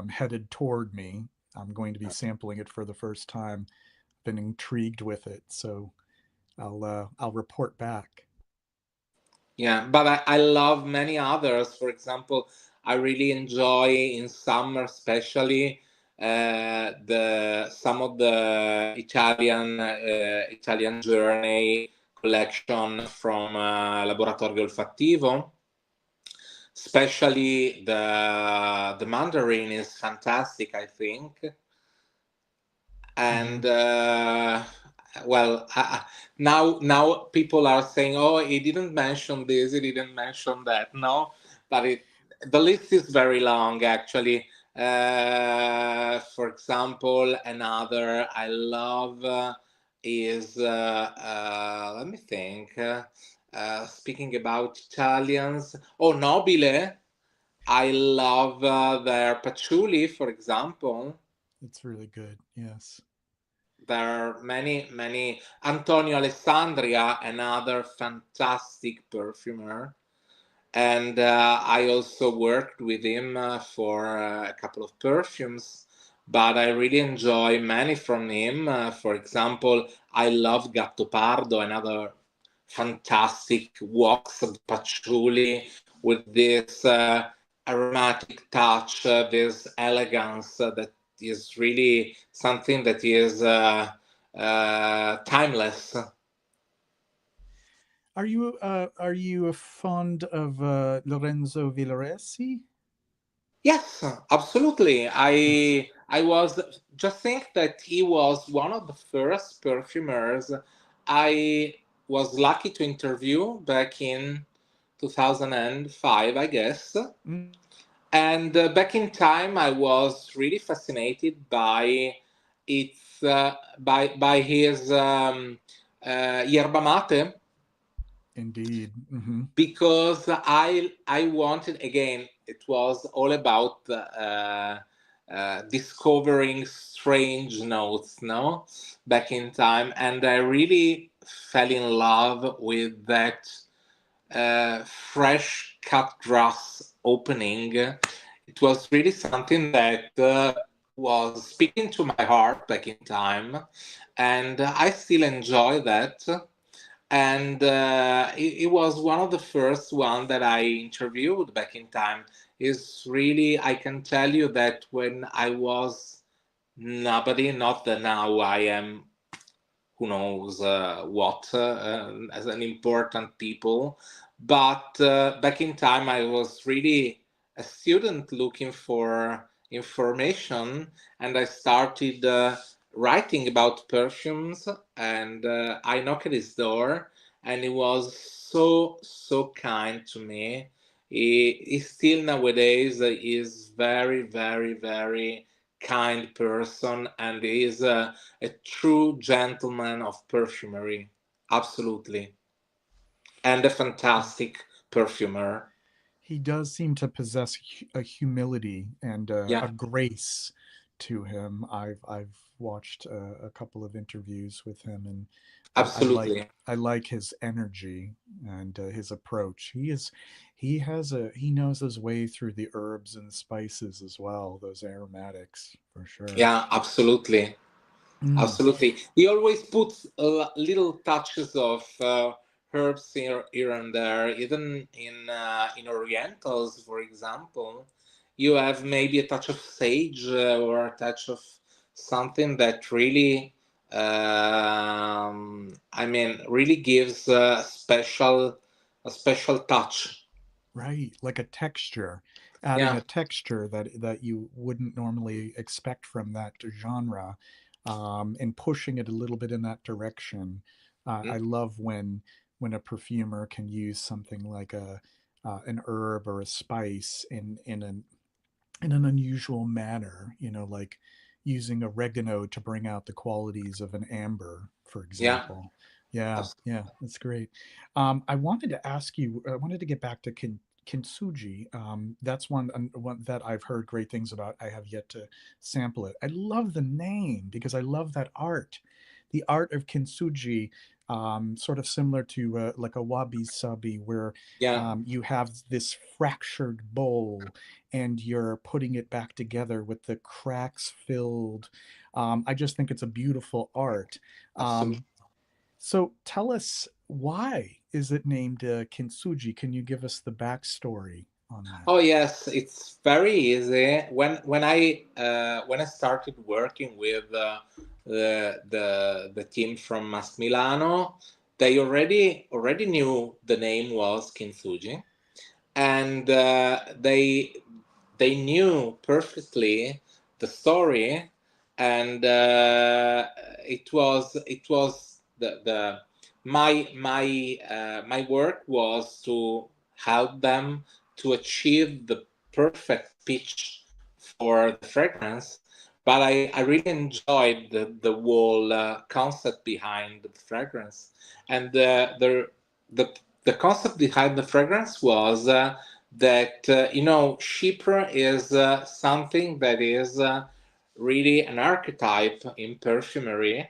headed toward me. I'm going to be sampling it for the first time. Been intrigued with it, so I'll report back. Yeah, but I love many others. For example, I really enjoy in summer, especially the some of the Italian Journey collection from Laboratorio Olfattivo. Especially the Mandarin is fantastic, I think. Mm-hmm. And well, now people are saying, oh, he didn't mention this, he didn't mention that. No, but the list is very long actually. For example, another I love is let me think, speaking about Italians, oh, Nobile. I love their patchouli, for example. It's really good. Yes. There are many. Antonio Alessandria, another fantastic perfumer. And I also worked with him for a couple of perfumes, but I really enjoy many from him. For example, I love Gattopardo, another fantastic wax of patchouli with this aromatic touch, this elegance that is really something that is timeless. Are you fond of Lorenzo Villoresi? Yes, absolutely. It's I was just think that he was one of the first perfumers I was lucky to interview back in 2005, I guess. And back in time, I was really fascinated by its by his yerba mate, indeed. Mm-hmm. because I wanted, again, it was all about discovering strange notes, no, back in time, and I really fell in love with that fresh cut grass opening. It was really something that was speaking to my heart back in time, and I still enjoy that. And it was one of the first one that I interviewed back in time. Is really, I can tell you that when I was nobody, not that now I am who knows what as an important people. But back in time, I was really a student looking for information, and I started writing about perfumes. And I knocked at his door, and he was so kind to me. He still nowadays is very kind person, and is a true gentleman of perfumery, absolutely, and a fantastic perfumer. He does seem to possess a humility and Yeah, a grace to him. I've watched a couple of interviews with him, and absolutely. I like his energy and his approach. He knows his way through the herbs and spices as well, those aromatics for sure. Yeah, absolutely. Mm, Absolutely. He always puts little touches of herbs here and there. Even in Orientals, for example, you have maybe a touch of sage or a touch of something that really, I mean, really gives a special touch. right, like a texture, adding Yeah. a texture that you wouldn't normally expect from that genre, and pushing it a little bit in that direction. Mm, I love when a perfumer can use something like a an herb or a spice in an unusual manner, like using oregano to bring out the qualities of an amber, for yeah. example. Yeah, abs- yeah, that's great. I wanted to ask you, I wanted to get back to kintsugi. That's one that I've heard great things about. I have yet to sample it. I love the name because I love that art. The art of kintsugi, sort of similar to like a wabi sabi, where Yeah. you have this fractured bowl and you're putting it back together with the cracks filled. I just think it's a beautiful art. Absolutely. Um, so tell us, why is it named Kintsugi? Can you give us the backstory on that? Oh yes, it's very easy. When I started working with the team from Mas Milano, they already knew the name was Kintsugi, and they knew perfectly the story, and it was the my work was to help them to achieve the perfect pitch for the fragrance. But I really enjoyed the whole concept behind the fragrance, and the the concept behind the fragrance was that Chypre is something that is really an archetype in perfumery.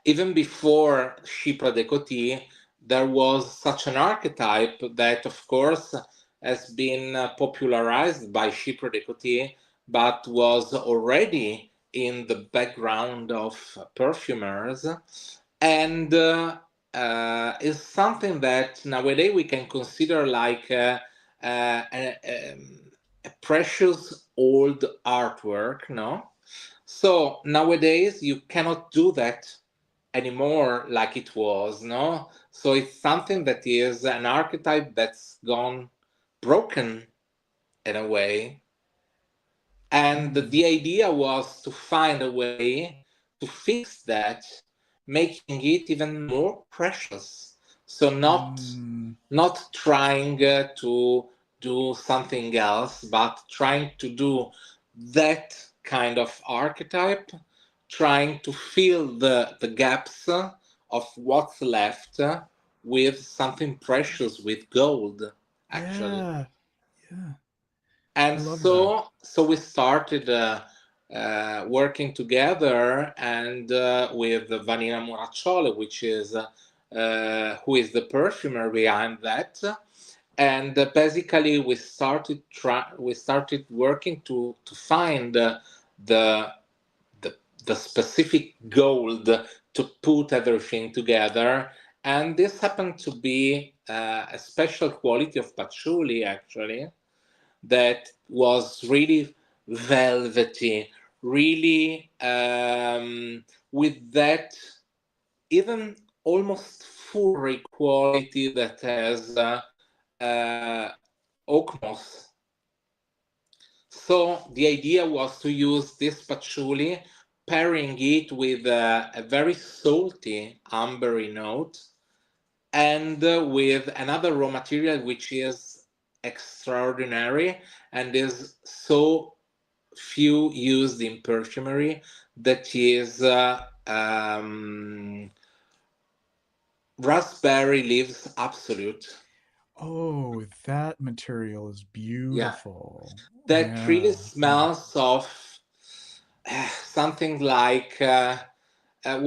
Even before Chypre de Coty, there was such an archetype that, of course, has been popularized by Chypre de Coty, but was already in the background of perfumers, and is something that nowadays we can consider like a precious old artwork, no? So nowadays you cannot do that anymore like it was, no? So it's something that is an archetype that's gone broken in a way, and Mm, the idea was to find a way to fix that, making it even more precious. So mm, not trying to do something else, but trying to do that kind of archetype, trying to fill the gaps of what's left with something precious, with gold, actually. yeah, yeah. I And love that. so we started working together, and with Vanina Muracciole, which is who is the perfumer behind that. And basically we started working to find the the the specific gold to put everything together. And this happened to be a special quality of patchouli, actually, that was really velvety, really with that. even almost furry quality that has uh, oak moss. So the idea was to use this patchouli, pairing it with a very salty ambery note, and with another raw material which is extraordinary and is so few used in perfumery, that is raspberry leaves absolute. Oh, that material is Yeah, beautiful. that Yeah. really Yeah. smells of something like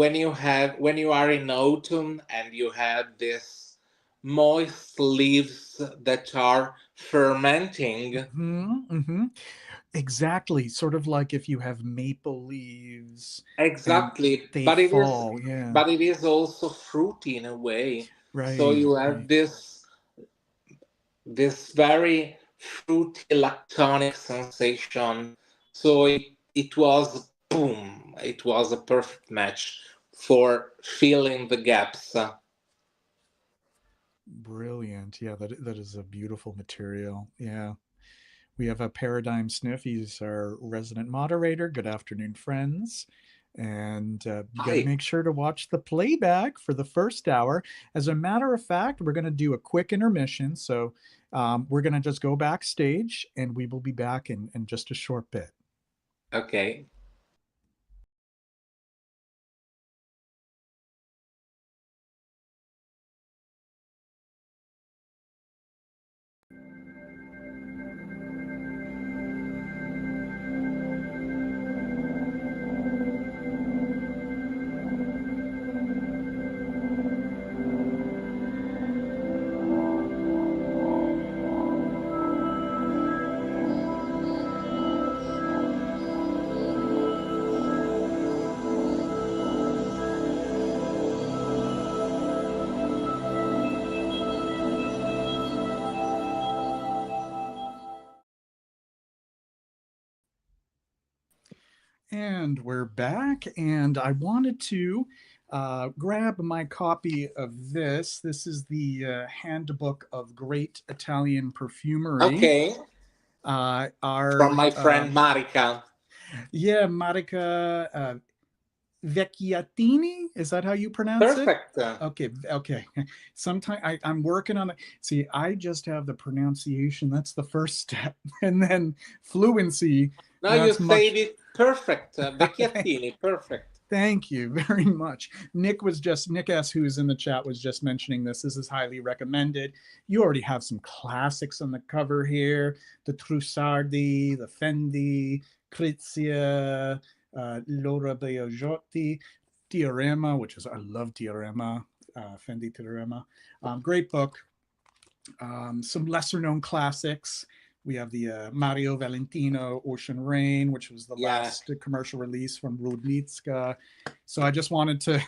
when you are in autumn and you have this moist leaves that are fermenting. Hmm. Exactly. Sort of like if you have maple leaves and Exactly, they fall. Yeah. but it is also fruity in a way. So Right. you have Right. this very fruity lactonic sensation. So it was boom. It was a perfect match for filling the gaps. Brilliant. Yeah, that is a beautiful material. Yeah. We have a Paradigm Sniff. He's our resident moderator. Good afternoon, friends. And you got to Hi. make sure to watch the playback for the first hour. As a matter of fact, we're going to do a quick intermission. So we're going to just go backstage and we will be back in just a short bit. Okay. And we're back. And I wanted to grab my copy of this. This is the Handbook of Great Italian Perfumery. Okay. From Our my friend Marika. Yeah, Marica Vecchiatini. Is that how you pronounce it? Perfect. Okay, okay. Sometimes I'm working on it. See, I just have the pronunciation. That's the first step, and then fluency. No, you That's said much. it perfect. Vecchiattini, perfect. Thank you very much. Nick S, who's in the chat, was just mentioning this. This is highly recommended. You already have some classics on the cover here: the Trussardi, the Fendi, Crizia, Laura Biagiotti, Diorama, which is I love Diorama, Fendi Diorama. Great book. Some lesser known classics. We have the Mario Valentino Ocean Rain, which was the Yeah. last commercial release from Rudnitska. So I just wanted to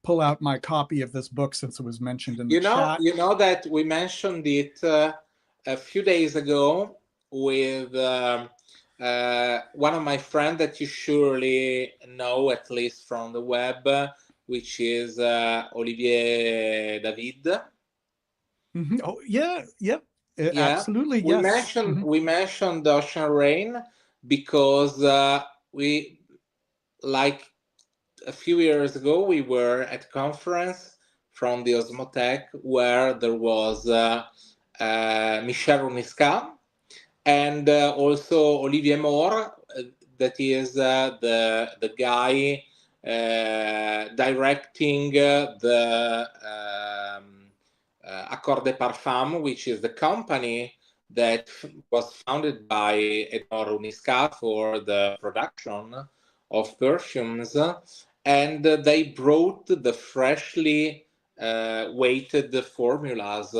pull out my copy of this book since it was mentioned in the chat. You know that we mentioned it a few days ago with one of my friends that you surely know, at least from the web, which is Olivier David. Mm-hmm. Oh, yeah, yep, Yeah, absolutely, yes. Mm-hmm. we mentioned Ocean Rain because we like a few years ago we were at a conference from the Osmotech where there was Michel Runisca and also Olivier Moore, that is the guy directing the Accord de Parfum, which is the company that was founded by Edmond Runisca for the production of perfumes, and they brought the freshly weighted formulas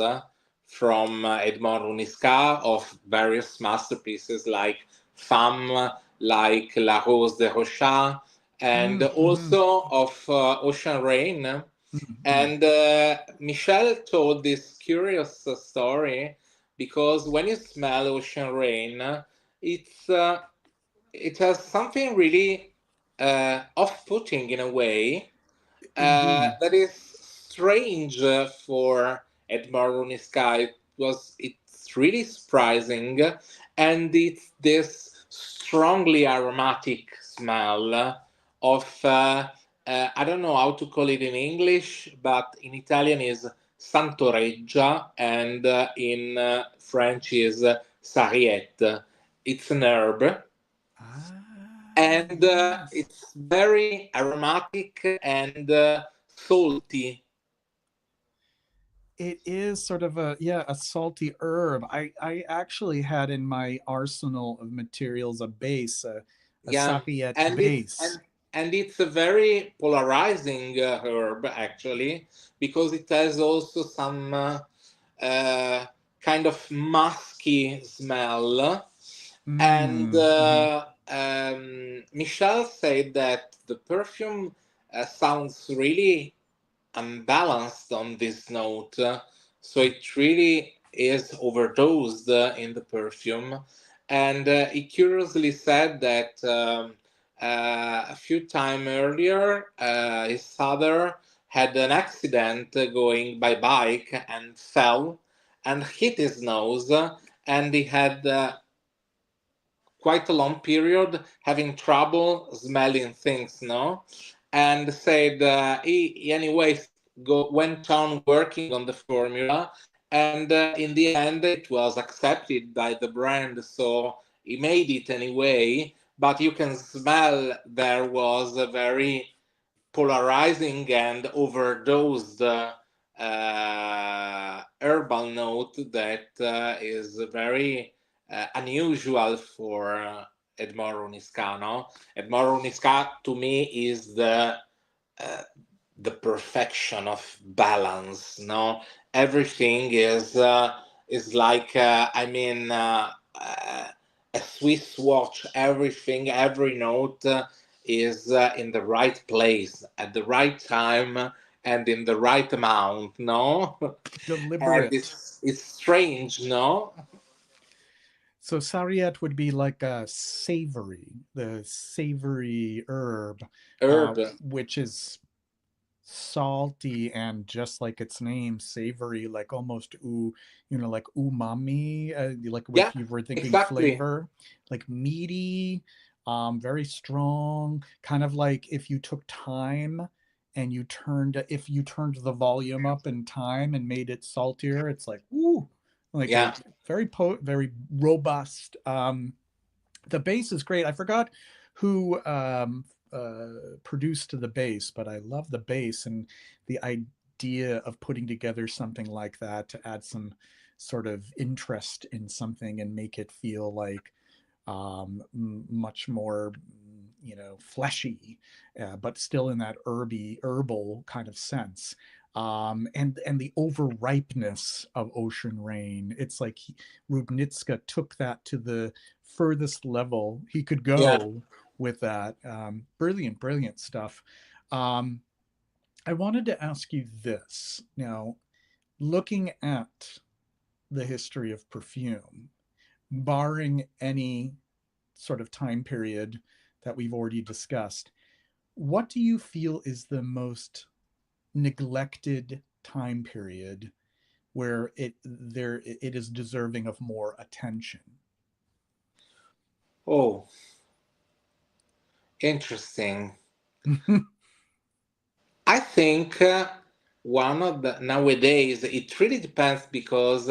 from Edmond Runisca of various masterpieces like Femme, like La Rose de Rochat, and Mm-hmm. also of Ocean Rain. Mm-hmm. And Michel told this curious story because when you smell Ocean Rain, it's it has something really off-putting in a way, Indeed. that is strange for Edmar Sky. It's really surprising, and it's this strongly aromatic smell of I don't know how to call it in English, but in Italian is Santoreggia, and in French is Sarriette. It's an herb, Ah, and yes. it's very aromatic and salty. It is sort of a, yeah, a salty herb. I actually had in my arsenal of materials a base, a Yeah, Sarriette and it's base. and it's a very polarizing herb actually, because it has also some uh, kind of musky smell. And Mm, hmm. Michelle said that the perfume sounds really unbalanced on this note. So it really is overdosed in the perfume. And he curiously said that a few time earlier, his father had an accident going by bike and fell and hit his nose, and he had quite a long period having trouble smelling things, no? And said he anyways went on working on the formula, and in the end it was accepted by the brand, so he made it anyway. But you can smell there was a very polarizing and overdosed herbal note that is very unusual for Edmoro Niscano. Edmoro Nisca to me is uh, the perfection of balance. No, everything is like a Swiss watch. Everything, every note is in the right place at the right time and in the right amount. No, and Deliberate. it's strange. No, So Sarriette would be like a savory, the savory herb, herb. which is salty and just like its name, savory, like almost like umami, like Yeah, if you were thinking exactly. flavor, like meaty, very strong, kind of like if you took thyme and if you turned the volume up in time and made it saltier, it's like ooh, like a Yeah. very robust. The bass is great. I forgot who produced the bass, but I love the bass and the idea of putting together something like that to add some sort of interest in something and make it feel like much more, fleshy, but still in that herbal kind of sense. And the overripeness of Ocean Rain. It's like Rudnitska took that to the furthest level he could Yeah. go with that. Brilliant, brilliant stuff. Um, I wanted to ask you this now, looking at the history of perfume, barring any sort of time period that we've already discussed, what do you feel is the most neglected time period where it is deserving of more attention? Oh, interesting. I think one of the nowadays it really depends, because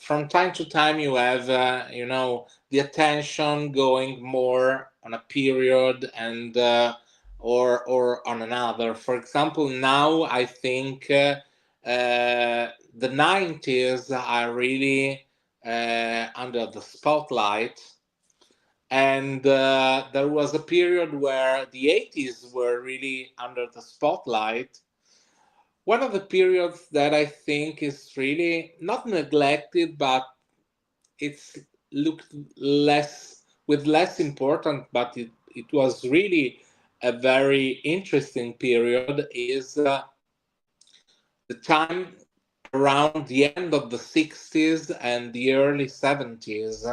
from time to time you have the attention going more on a period and or on another. For example, now I think the 90s are really under the spotlight, and there was a period where the 80s were really under the spotlight. One of the periods that I think is really not neglected, but it's looked less with less important, but it was really a very interesting period, is the time around the end of the 60s and the early 70s.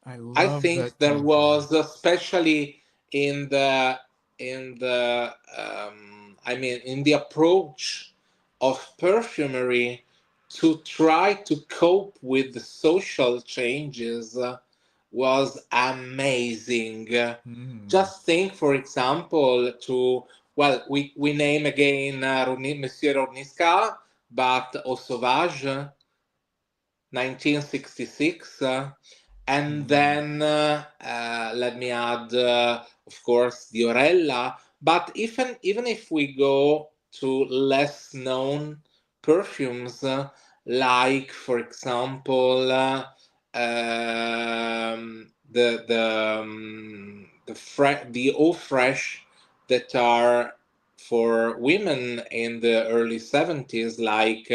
I I love think that there time period. was, especially in the in the approach of perfumery to try to cope with the social changes was amazing. Mm. Just think, for example, well, we name again Monsieur Orniska, but Au Sauvage, 1966. And Mm. then let me add, of course, Diorella. But even if we go to less known perfumes, like for example, the eau fraiche that are for women in the early 70s, like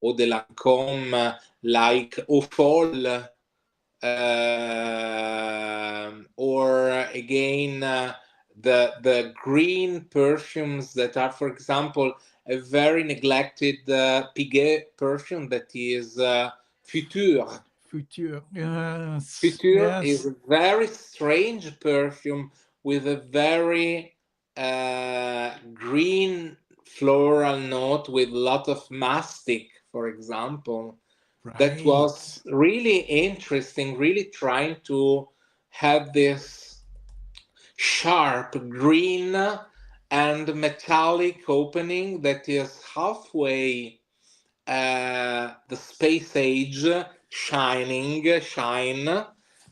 Eau de Lancôme, like Eau Folle, or again the green perfumes that are, for example, a very neglected Piguet perfume that is Futur. Future. Yes. Futur is Yes. a very strange perfume with a very green floral note with a lot of mastic, for example. That Right. was really interesting, really trying to have this sharp green and metallic opening that is halfway the space age shine,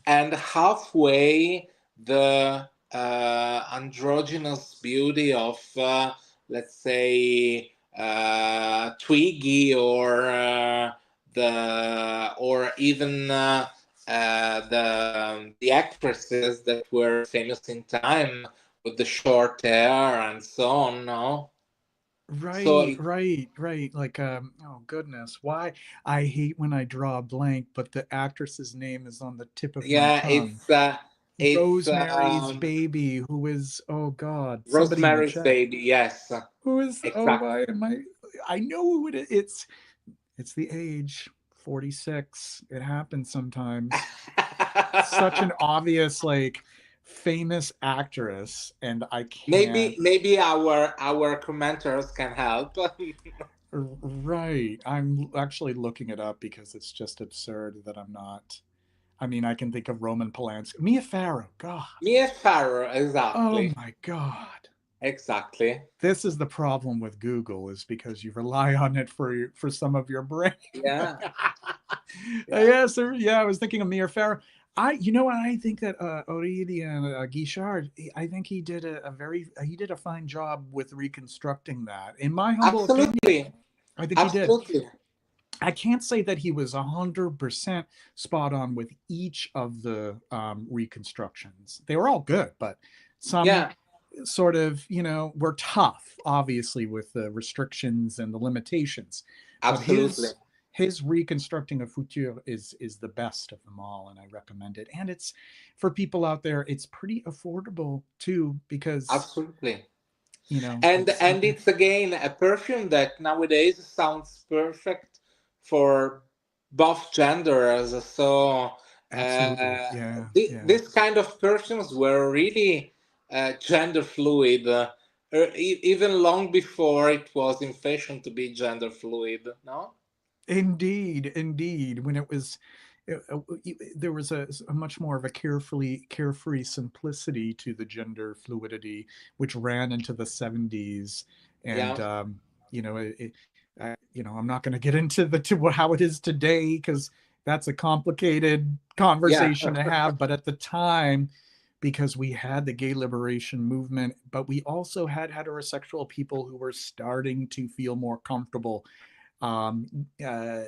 and halfway the androgynous beauty of, let's say, Twiggy, or even the actresses that were famous in time with the short hair and so on. No, so Right, right, right. Like, oh goodness, why I hate when I draw a blank, but the actress's name is on the tip of my yeah, tongue. it's Rosemary's Baby, who is, oh God, somebody in the Rosemary's chat. Baby. Yes, Who is, oh, exactly. why am I know who it is. It's the age, 46. It happens sometimes. Such an obvious, like, famous actress, and I maybe can't. maybe our commenters can help. Right. I'm actually looking it up because it's just absurd that I'm not. I mean, I can think of Roman Polanski. Mia Farrow. God. Mia Farrow, Oh exactly, my God. exactly. This is the problem with Google is because you rely on it for some of your brain. Yeah, yeah, Yeah, sir. Yeah, I was thinking of Mia Farrow. I think that Aurelien Guichard, I think he did he did a fine job with reconstructing that. In my humble opinion, absolutely, I think he did. absolutely. I can't say that he was 100% spot on with each of the reconstructions. They were all good, but some Yeah, sort of, were tough, obviously, with the restrictions and the limitations. But absolutely, his reconstructing of Futur is the best of them all, and I recommend it. And it's for people out there, it's pretty affordable too, because absolutely. it's And it's again a perfume that nowadays sounds perfect for both genders. So absolutely, yeah, yeah. this kind of perfumes were really gender fluid, even long before it was in fashion to be gender fluid. No. Indeed, indeed. When it was, there was a much more of a carefree simplicity to the gender fluidity, which ran into the 70s, and Yeah. I'm not going to get into the to how it is today because that's a complicated Yeah. conversation to have. But at the time, because we had the gay liberation movement, but we also had heterosexual people who were starting to feel more comfortable um, uh,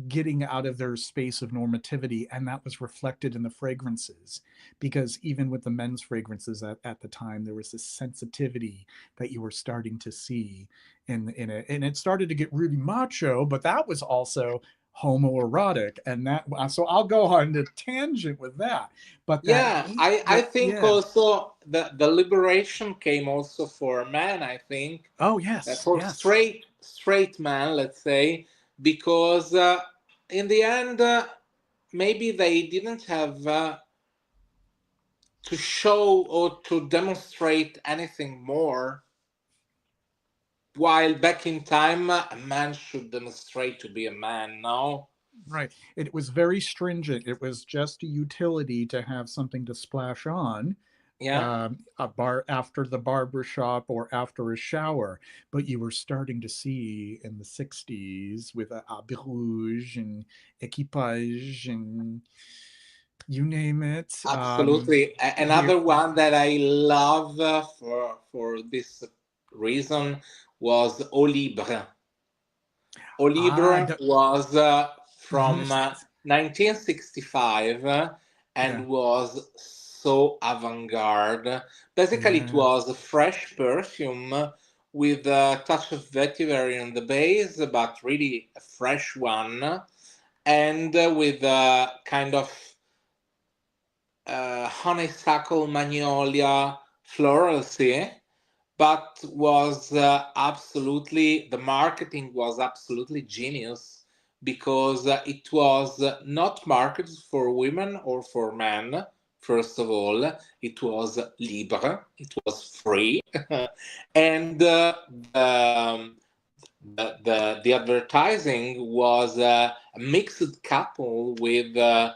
getting out of their space of normativity, and that was reflected in the fragrances. Because even with the men's fragrances at the time, there was this sensitivity that you were starting to see in it, and it started to get really macho, but that was also homoerotic, and that so I'll go on a tangent with that. But Yeah, I think yeah. also the liberation came also for men, I think, Oh yes, for yes. straight man, let's say, because in the end, maybe they didn't have to show or to demonstrate anything more. While back in time, a man should demonstrate to be a man, no? Right. It was very stringent. It was just a utility to have something to splash on, Yeah, a bar after the barber shop or after a shower. But you were starting to see in the 60s with Abbé Rouge and Equipage and you name it. absolutely. There, Another one that I love for this reason was Au Libre. Au Libre the was from magnifiscent. 1965 Yeah. and was so avant-garde. Basically, it Yeah. was a fresh perfume with a touch of vetiver in the base, but really a fresh one, and with a kind of honeysuckle magnolia floralcy, but was absolutely, the marketing was absolutely genius because it was not marketed for women or for men. First of all, it was libre, it was free, and the advertising was a mixed couple with a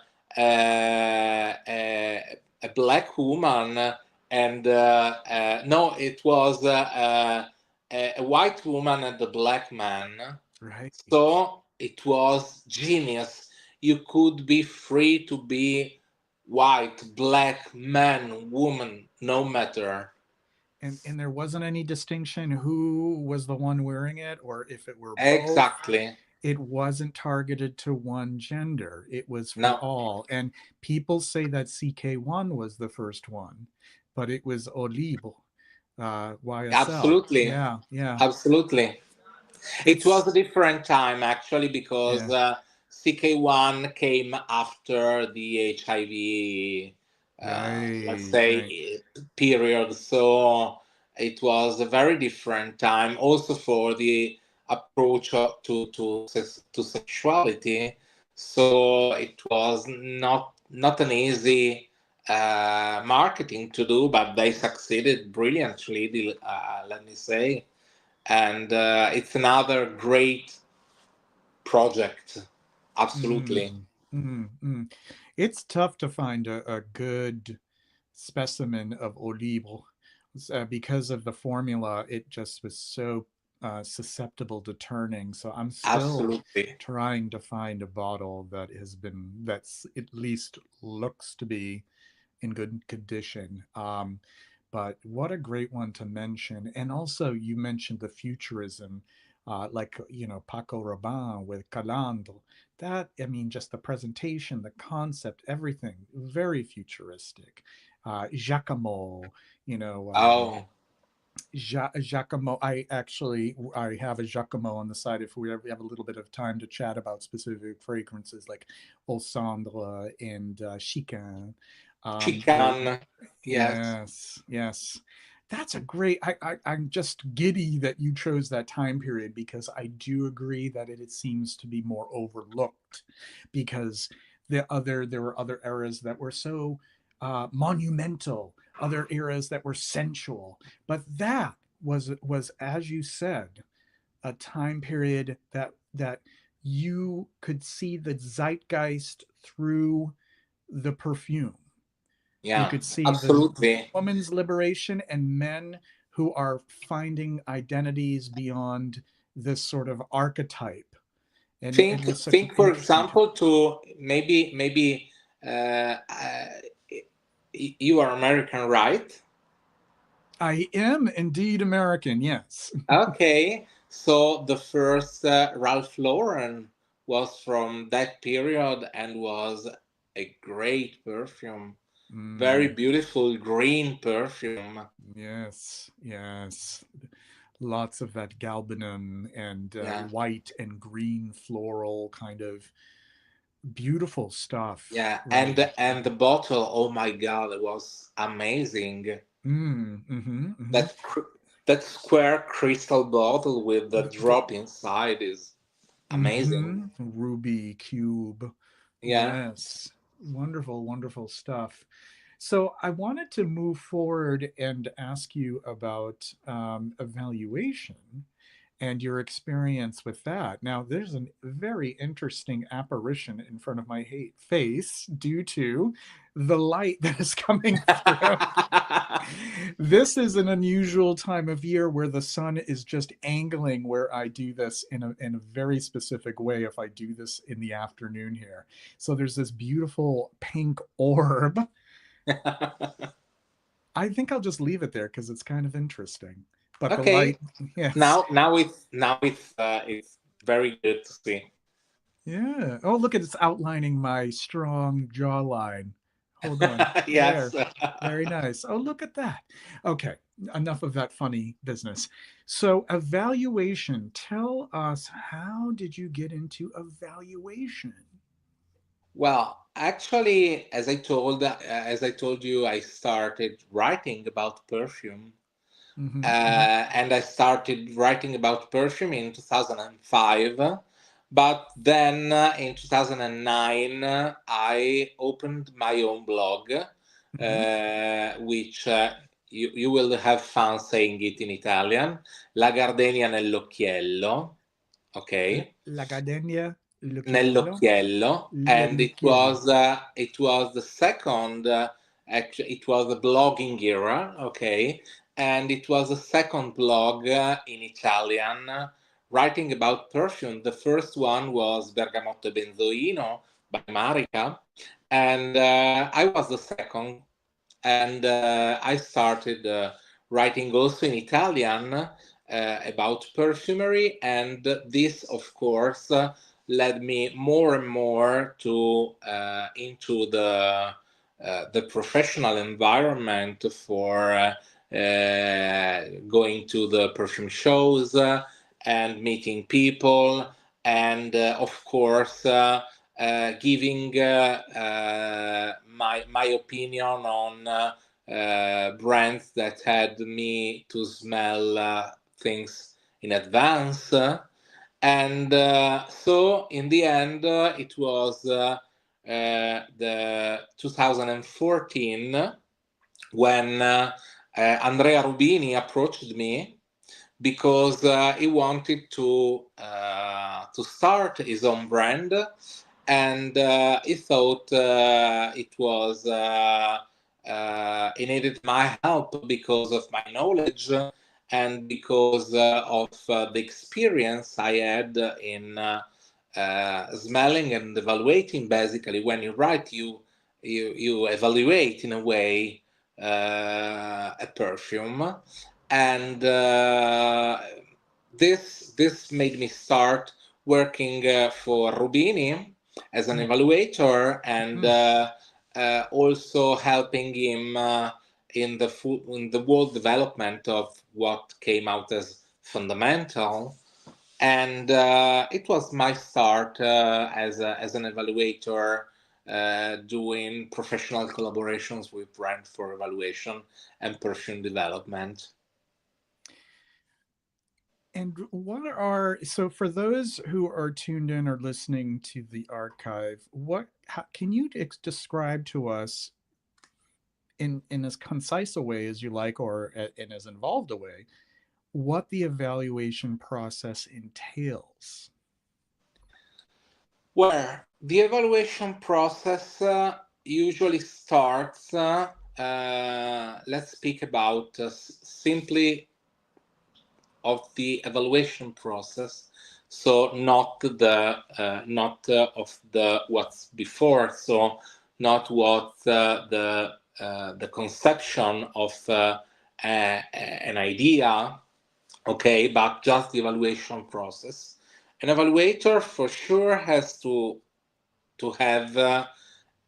black woman and no, it was a white woman and a black man. Right. So it was genius. You could be free to be white, black, man, woman, no matter. And there wasn't any distinction who was the one wearing it or if it were both. Exactly. It wasn't targeted to one gender. It was for No, all. And people say that CK1 was the first one, but it was Au Libre, YSL. absolutely. Yeah, yeah. Absolutely. It was It's a different time actually because yeah, CK1 came after the HIV, let's right, right. say, period. So it was a very different time also for the approach to sexuality. So it was not an easy marketing to do, but they succeeded brilliantly, let me say, and it's another great project. Absolutely, Mm, mm. It's tough to find a good specimen of Olible because of the formula. It just was so susceptible to turning. So I'm still absolutely, trying to find a bottle that has been that's at least looks to be in good condition. But what a great one to mention. And also, you mentioned the futurism, like, Paco Rabanne with Calandre. That, I mean, just the presentation, the concept, everything, very futuristic. Giacomo, you know, oh, Giacomo. I have a Giacomo on the side if we ever have a little bit of time to chat about specific fragrances like Au Cendre and Chicane. There, chicken, yes, yes, yes. That's a great. I'm just giddy that you chose that time period because I do agree that it seems to be more overlooked because there were other eras that were so monumental, other eras that were sensual, but that was as you said a time period that you could see the zeitgeist through the perfume. You yeah, could see the absolutely. woman's liberation and men who are finding identities beyond this sort of archetype, and Think with such an think for interesting example technique. to maybe uh, uh, you are American, right? I am indeed American, yes. Okay, so the first Ralph Lauren was from that period and was a great perfume. Very Mm, beautiful green perfume. yes, yes. Lots of that galbanum and Yeah, white and green floral kind of beautiful stuff, yeah, right? and the bottle, oh my God, it was amazing. Mm-hmm. That that square crystal bottle with the The drop inside is amazing. mm-hmm, ruby cube. Yeah, Yes. Wonderful, wonderful stuff. So I wanted to move forward and ask you about evaluation and your experience with that. Now, there's a very interesting apparition in front of my face due to the light that is coming through. This is an unusual time of year where the sun is just angling where I do this in a very specific way if I do this in the afternoon here. So there's this beautiful pink orb. I think I'll just leave it there because it's kind of interesting. But the light, Okay. yes. Now it's very good to see. Yeah. Oh, look at it's outlining my strong jawline. Hold on. Yes. There. Very nice. Oh, look at that. Okay. Enough of that funny business. So, evaluation. Tell us, how did you get into evaluation? Well, actually, as I told you, I started writing about perfume, Mm-hmm, mm-hmm, and I started writing about perfume in 2005. But then in 2009, I opened my own blog, mm-hmm. which you will have fun saying it in Italian, La Gardenia nell'occhiello. Okay, La Gardenia, l'occhiello, nell'occhiello, and it l'occhiello. was the second actually it was the blogging era. Okay, and it was the second blog in Italian writing about perfume. The first one was Bergamotto e Benzoino by Marica, and I was the second, and I started writing also in Italian about perfumery, and this, of course, led me more and more to into the professional environment for going to the perfume shows and meeting people, and of course. Giving my opinion on brands that had me to smell things in advance, and so in the end, it was the 2014 when Andrea Rubini approached me because he wanted to start his own brand, and he thought he needed my help because of my knowledge and because of the experience I had in smelling and evaluating. Basically, when you write, you evaluate in a way a perfume, and this made me start working for Rubini as an evaluator, and Mm-hmm. also helping him in the whole development of what came out as fundamental. And it was my start as an evaluator, doing professional collaborations with brands for evaluation and perfume development. And what are, so for those who are tuned in or listening to the archive, can you describe to us in as concise a way as you like, or in as involved a way, what the evaluation process entails? Where the evaluation process usually starts, let's speak about simply of the evaluation process. So not of the what's before. So not what the conception of an idea, okay, but just the evaluation process. An evaluator for sure has to have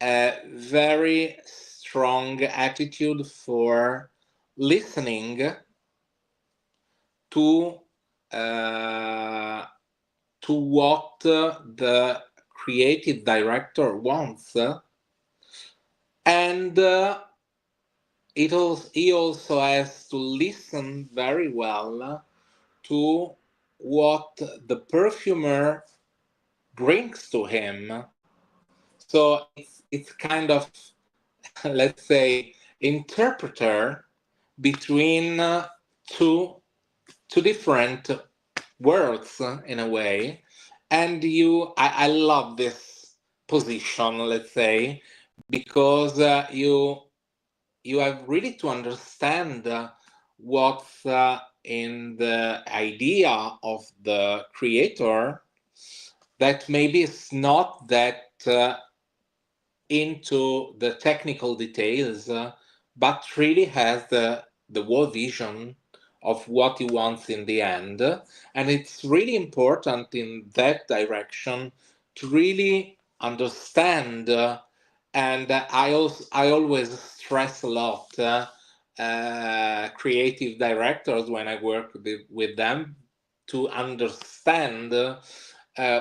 a very strong attitude for listening to uh, to what the creative director wants, and he also has to listen very well to what the perfumer brings to him. So it's kind of let's say, interpreter between two two different worlds in a way. And I love this position, let's say, because you have really to understand what's in the idea of the creator, that maybe is not that into the technical details, but really has the whole vision of what he wants in the end. And it's really important in that direction to really understand. And I always stress a lot creative directors when I work with them, to understand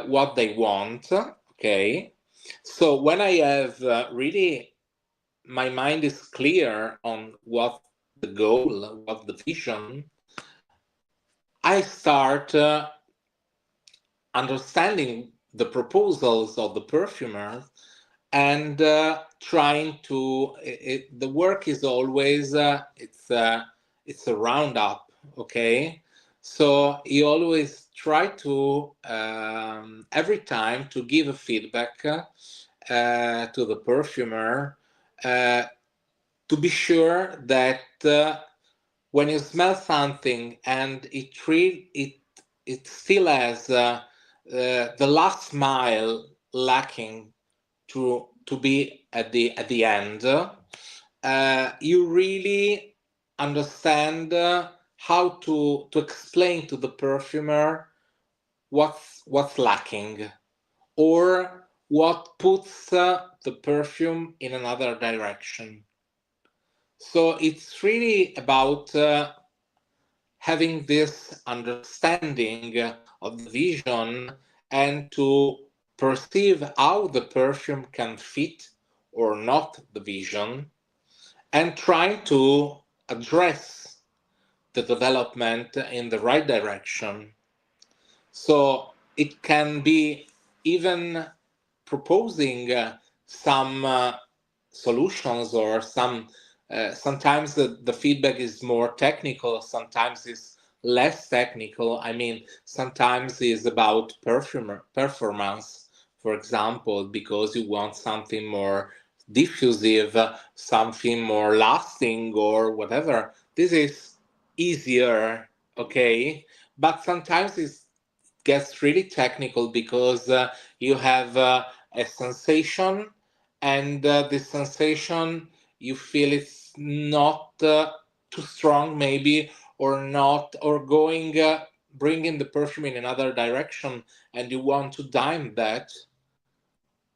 what they want. Okay, so when I have really my mind is clear on what the goal, what the vision, I start understanding the proposals of the perfumer, and trying to. The work is always it's a roundup, okay. So you always try to every time to give a feedback to the perfumer, uh, to be sure that when you smell something and it still has the last mile lacking to be at the end, you really understand how to explain to the perfumer what's lacking, or what puts the perfume in another direction. So it's really about having this understanding of the vision, and to perceive how the perfume can fit or not the vision, and trying to address the development in the right direction. So it can be even proposing some solutions, or some sometimes the feedback is more technical, sometimes it's less technical. I mean, sometimes it's about performance, for example, because you want something more diffusive, something more lasting, or whatever. This is easier, okay, but sometimes it gets really technical, because you have a sensation, and this sensation, you feel it's not too strong maybe, or not, or going bringing the perfume in another direction, and you want to dime that,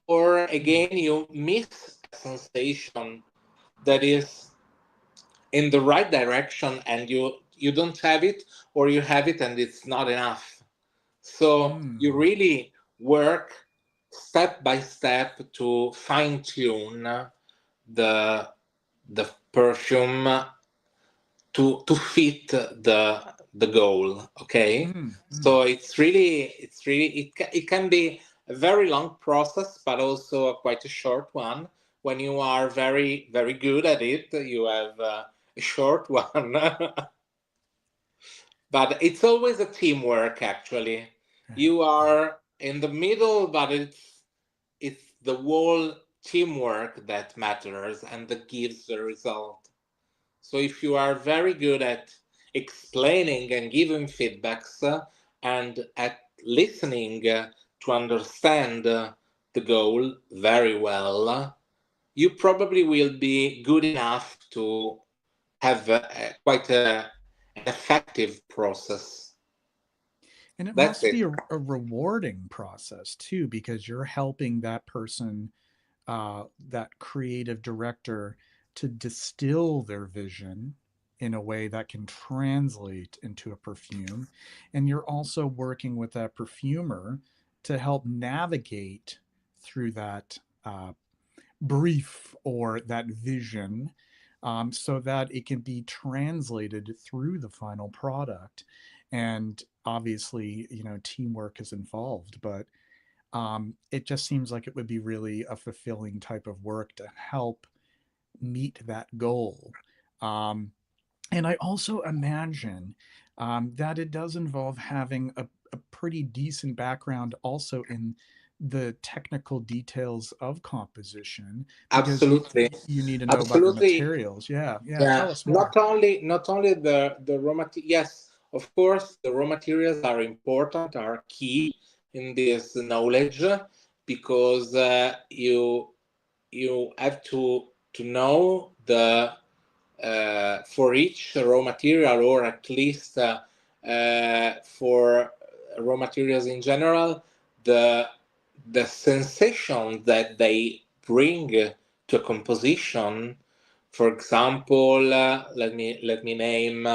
or again you miss a sensation that is in the right direction, and you don't have it, or you have it and it's not enough. So you Mm. really work step by step to fine tune the the perfume to fit the goal. Okay, Mm. Mm. so it can be a very long process, but also quite a short one. When you are very good at it, you have a short one. But it's always a teamwork, actually. Right. You Right. are in the middle, but it's the whole teamwork that matters and that gives the result. So if you are very good at explaining and giving feedbacks, and at listening to understand the goal very well, you probably will be good enough to have quite an effective process. And it That's must it. be a rewarding process too, because you're helping that person, that creative director, to distill their vision in a way that can translate into a perfume. And you're also working with that perfumer to help navigate through that brief or that vision, so that it can be translated through the final product. And obviously, teamwork is involved, but it just seems like it would be really a fulfilling type of work to help meet that goal. Um, and I also imagine that it does involve having a pretty decent background also in the technical details of composition, because Absolutely, you need to know about the absolutely. materials. Yeah, yeah. Yeah, Tell us more. not only the raw material. Yes, of course, the raw materials are important, are key in this knowledge, because you have to know the for each raw material, or at least for raw materials in general, the the sensation that they bring to a composition. For example, let me name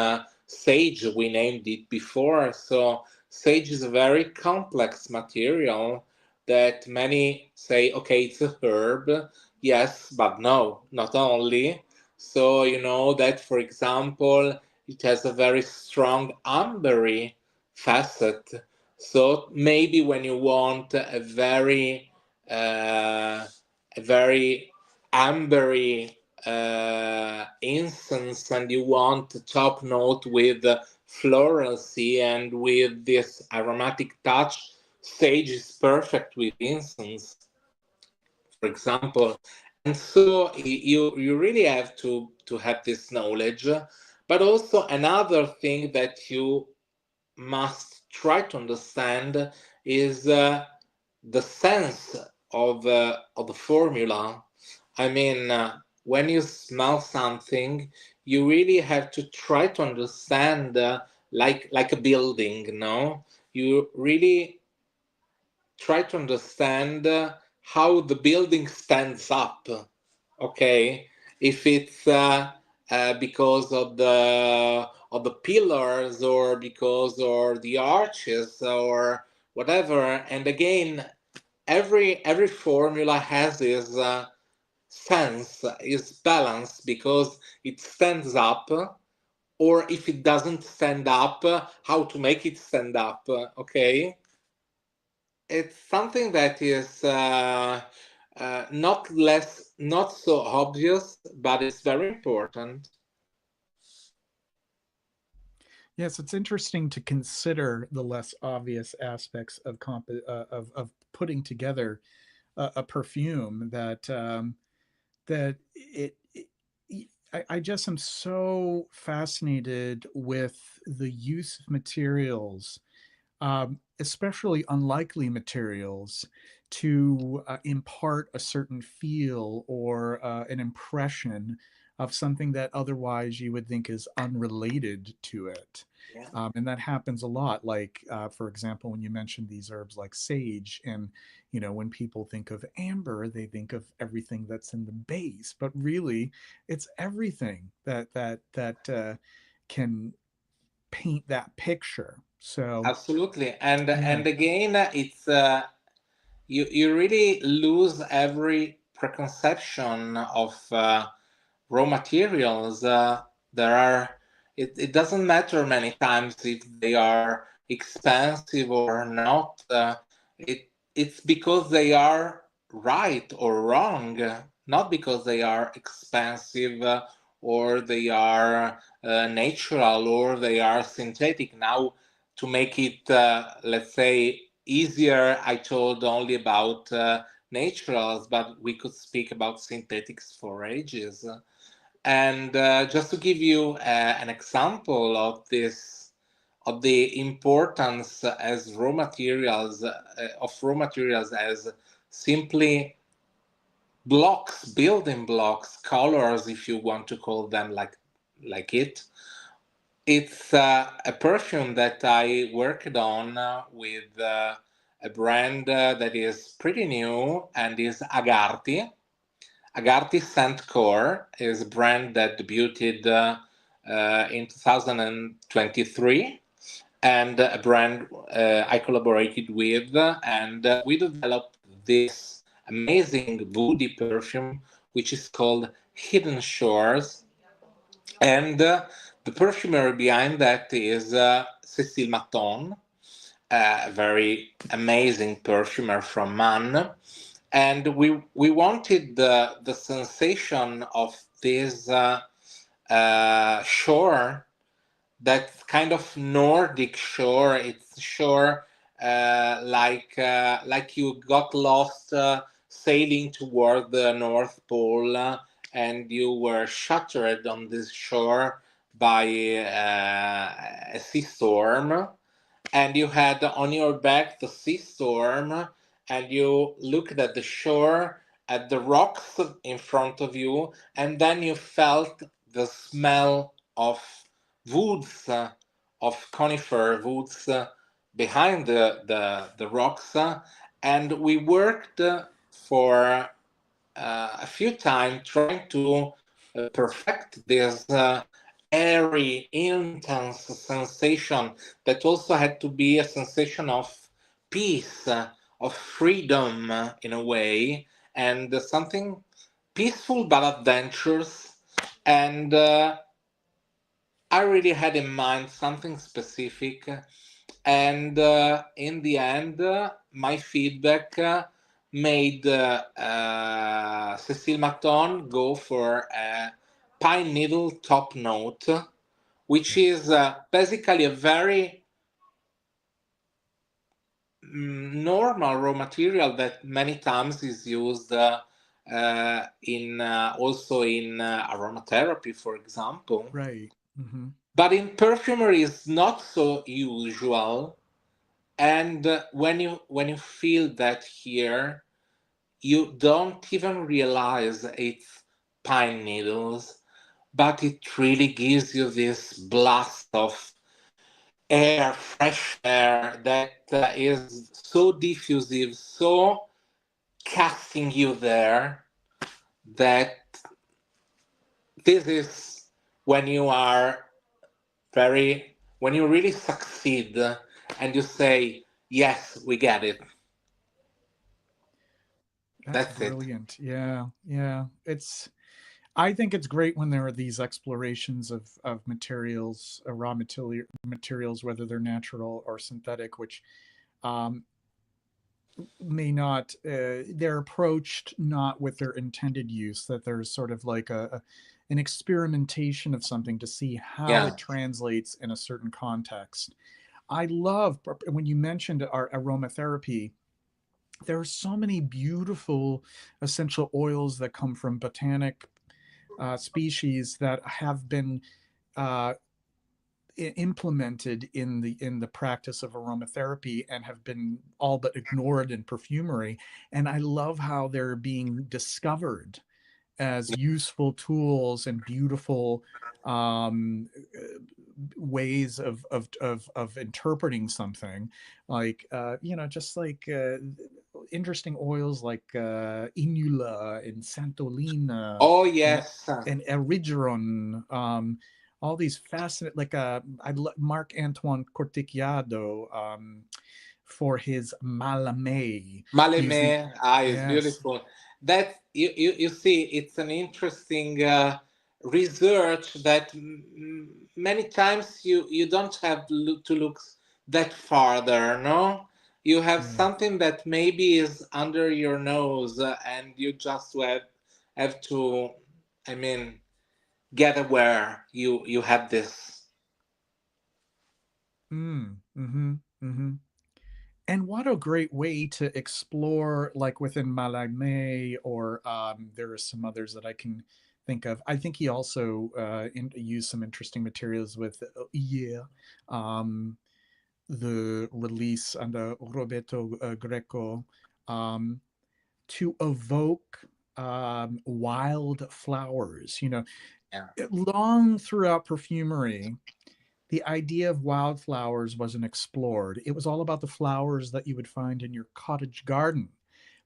sage. We named it before. So sage is a very complex material that many say, okay, it's a herb. Yes, but no, not only. So you know that, for example, it has a very strong ambery facet. So maybe when you want a very ambery incense, and you want a top note with floralcy and with this aromatic touch, sage is perfect with incense, for example. And so you really have to have this knowledge. But also another thing that you must try to understand is the sense of the formula. I mean, when you smell something, you really have to try to understand, like a building. No, you really try to understand how the building stands up. Okay, if it's because of the pillars, or because or the arches, or whatever. And again, every formula has its sense, its balance, because it stands up, or if it doesn't stand up, how to make it stand up. Okay, it's something that is not so obvious, but it's very important. Yes, it's interesting to consider the less obvious aspects of of putting together a perfume that I just am so fascinated with the use of materials, especially unlikely materials, to impart a certain feel or an impression of something that otherwise you would think is unrelated to it. Yeah, And that happens a lot. Like, for example, when you mentioned these herbs like sage, and when people think of amber, they think of everything that's in the base, but really, it's everything that can paint that picture. So, absolutely. And yeah. again, it's you really lose every preconception of raw materials. There are it doesn't matter many times if they are expensive or not. It's because they are right or wrong, not because they are expensive, or they are natural, or they are synthetic. Now, to make it, let's say, easier, I told only about naturals, but we could speak about synthetics for ages. And just to give you an example of this, of the importance as raw materials, of raw materials as simply blocks, building blocks, colors, if you want to call them like it. It's a perfume that I worked on with a brand that is pretty new, and is Agarti. Agarti Scent Core is a brand that debuted in 2023, and a brand I collaborated with, and we developed this amazing woody perfume, which is called Hidden Shores. And the perfumer behind that is Cécile Maton, a very amazing perfumer from Man. And we wanted the sensation of this shore, that kind of Nordic shore. It's shore like you got lost sailing toward the North Pole, and you were shattered on this shore by a sea storm, and you had on your back the sea storm, and you looked at the shore, at the rocks in front of you, and then you felt the smell of woods, of conifer woods behind the rocks. And we worked for a few times trying to perfect this airy, intense sensation that also had to be a sensation of peace, of freedom in a way, and something peaceful but adventurous. And I really had in mind something specific, and in the end, my feedback made Cecile Maton go for a pine needle top note, which Yes. is basically a very normal raw material that many times is used in also in aromatherapy, for example. Right. Mm-hmm. But in perfumery, is not so usual. And when you feel that here, you don't even realize it's pine needles, but it really gives you this blast of air, fresh air, that is so diffusive, so casting you there, that this is when you are when you really succeed, and you say, yes, we get it. That's That's it. brilliant. Yeah. Yeah. I think it's great when there are these explorations of materials, materials, whether they're natural or synthetic, which um, may not, they're approached not with their intended use, that there's sort of like an experimentation of something to see how Yeah. it translates in a certain context. I love when you mentioned our aromatherapy. There are so many beautiful essential oils that come from botanic species that have been uh, implemented in the practice of aromatherapy and have been all but ignored in perfumery. And I love how they're being discovered as useful tools and beautiful um, ways of interpreting something, like just like interesting oils like inula and santolina Oh, and yes. erigeron, all these fascinating, like Marc Antoine Corticchiado, for his Malame. He's the Maleme, is yes, beautiful. That you see, it's an interesting research that many times you don't have to look that farther, no? You have yeah. something that maybe is under your nose, and you just have to, I mean, get aware you have this. Mm-hmm. Mm-hmm. And what a great way to explore, like within Malame, or there are some others that I can think of. I think he also used some interesting materials with yeah, um, the release under Roberto Greco, um, to evoke wild flowers. Yeah. Long throughout perfumery, the idea of wildflowers wasn't explored. It was all about the flowers that you would find in your cottage garden,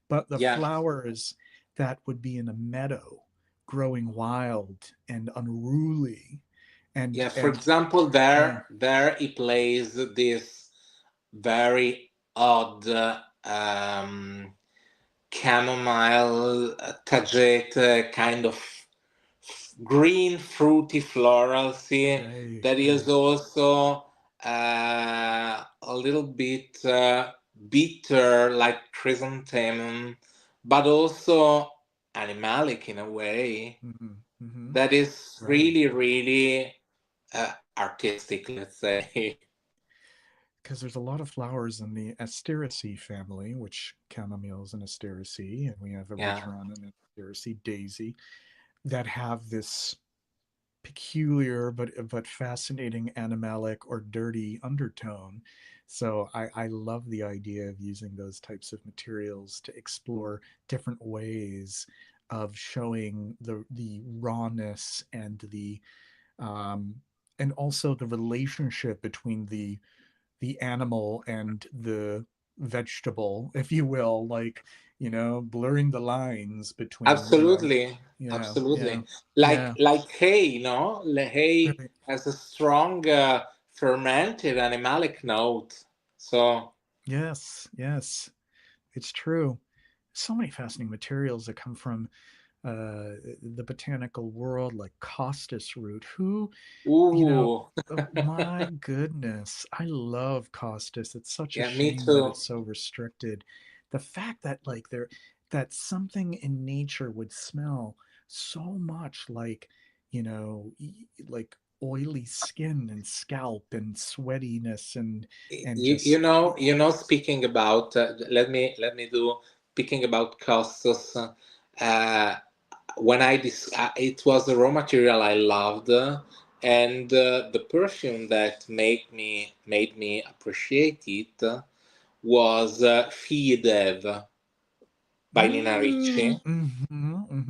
but the Yeah. flowers that would be in a meadow, growing wild and unruly, Yeah, and for example, yeah, there he plays this very odd chamomile tagete kind of green fruity floral. See, right, that is right. also a little bit bitter, like chrysanthemum, but also animalic in a way. Mm-hmm. Mm-hmm. that is Right. really, really artistic, let's say. Because there's a lot of flowers in the Asteraceae family, which chamomile is an Asteraceae, and we have a Yeah, Veteran and an Asteraceae daisy that have this peculiar but fascinating animalic or dirty undertone. So I love the idea of using those types of materials to explore different ways of showing the rawness um, and also the relationship between the animal and the vegetable, if you will, like, blurring the lines between, absolutely, yeah, yeah, absolutely. yeah, Like hay, no? Hay right. has a strong fermented animalic note. So Yes, yes, it's true. So many fascinating materials that come from the botanical world, like costus root. Who, you know, ooh, my goodness, I love costus. It's such a yeah, me shame that too. it's so restricted. The fact that that something in nature would smell so much like, like oily skin and scalp and sweatiness and just Speaking about, let me do, speaking about costus. Uh, it was a raw material I loved, and the perfume that made me appreciate it was Fidev by Nina Ricci,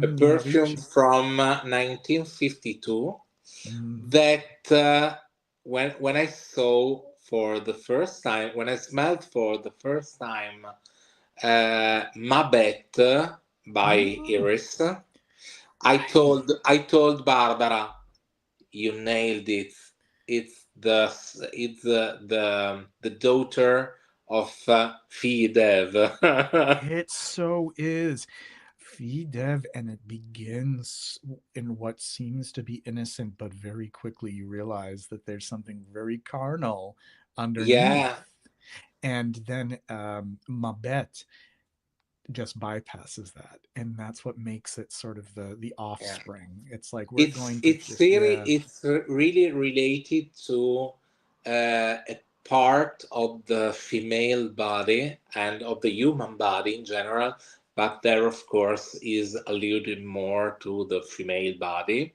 a Nina perfume Ricci. from 1952 Mm. that when I saw for the first time, when I smelled for the first time Ma Bête by Mm. Iris, Right. I told Barbara, you nailed it. It's the daughter of Fidev. It so is. Dev, and it begins in what seems to be innocent, but very quickly you realize that there's something very carnal Yeah, underneath. And then Mabet just bypasses that. And that's what makes it sort of the yeah. offspring. It's like we're It's going to it's just, really yeah. it's really related to a part of the female body and of the human body in general, but there of course is alluded more to the female body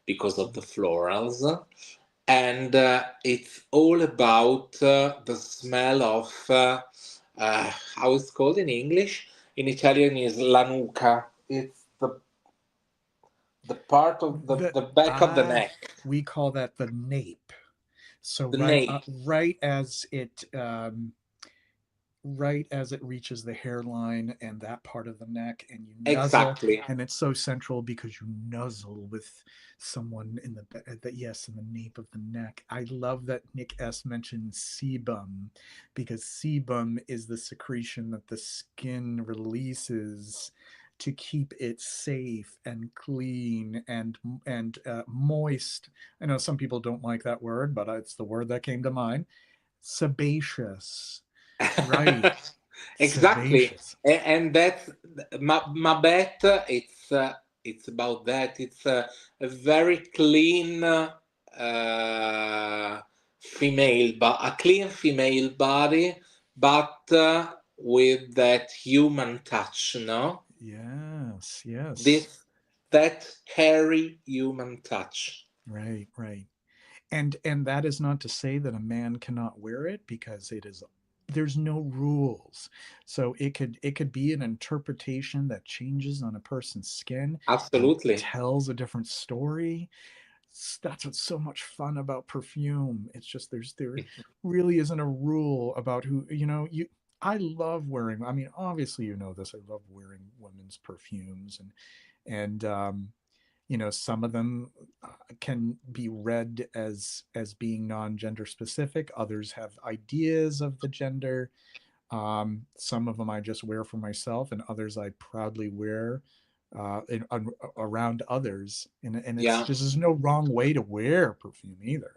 because of the florals, and it's all about the smell of how it's called in English. In Italian is la nuca. It's the part of the, The the back of the ah, neck, we call that the nape. So the nape. right as it reaches the hairline and that part of the neck, and you nuzzle, Exactly. and it's so central because you nuzzle with someone in yes, in the nape of the neck. I love that Nick S mentioned sebum, because sebum is the secretion that the skin releases to keep it safe and clean and moist. I know some people don't like that word, but it's the word that came to mind. Sebaceous. Right. Exactly. Sebaceous. And that's my bet. It's about that. It's a very clean a clean female body, but with that human touch, no? Yes, yes. This that hairy human touch. Right, right. And that is not to say that a man cannot wear it, because there's no rules. So it could be an interpretation that changes on a person's skin and Absolutely. tells a different story. That's what's so much fun about perfume. It's just there really isn't a rule about who, I love wearing, I mean, obviously this, I love wearing women's perfumes, and some of them can be read as being non-gender specific. Others have ideas of the gender. Some of them I just wear for myself, and others I proudly wear around others. And it's Yeah, just, there's no wrong way to wear perfume either.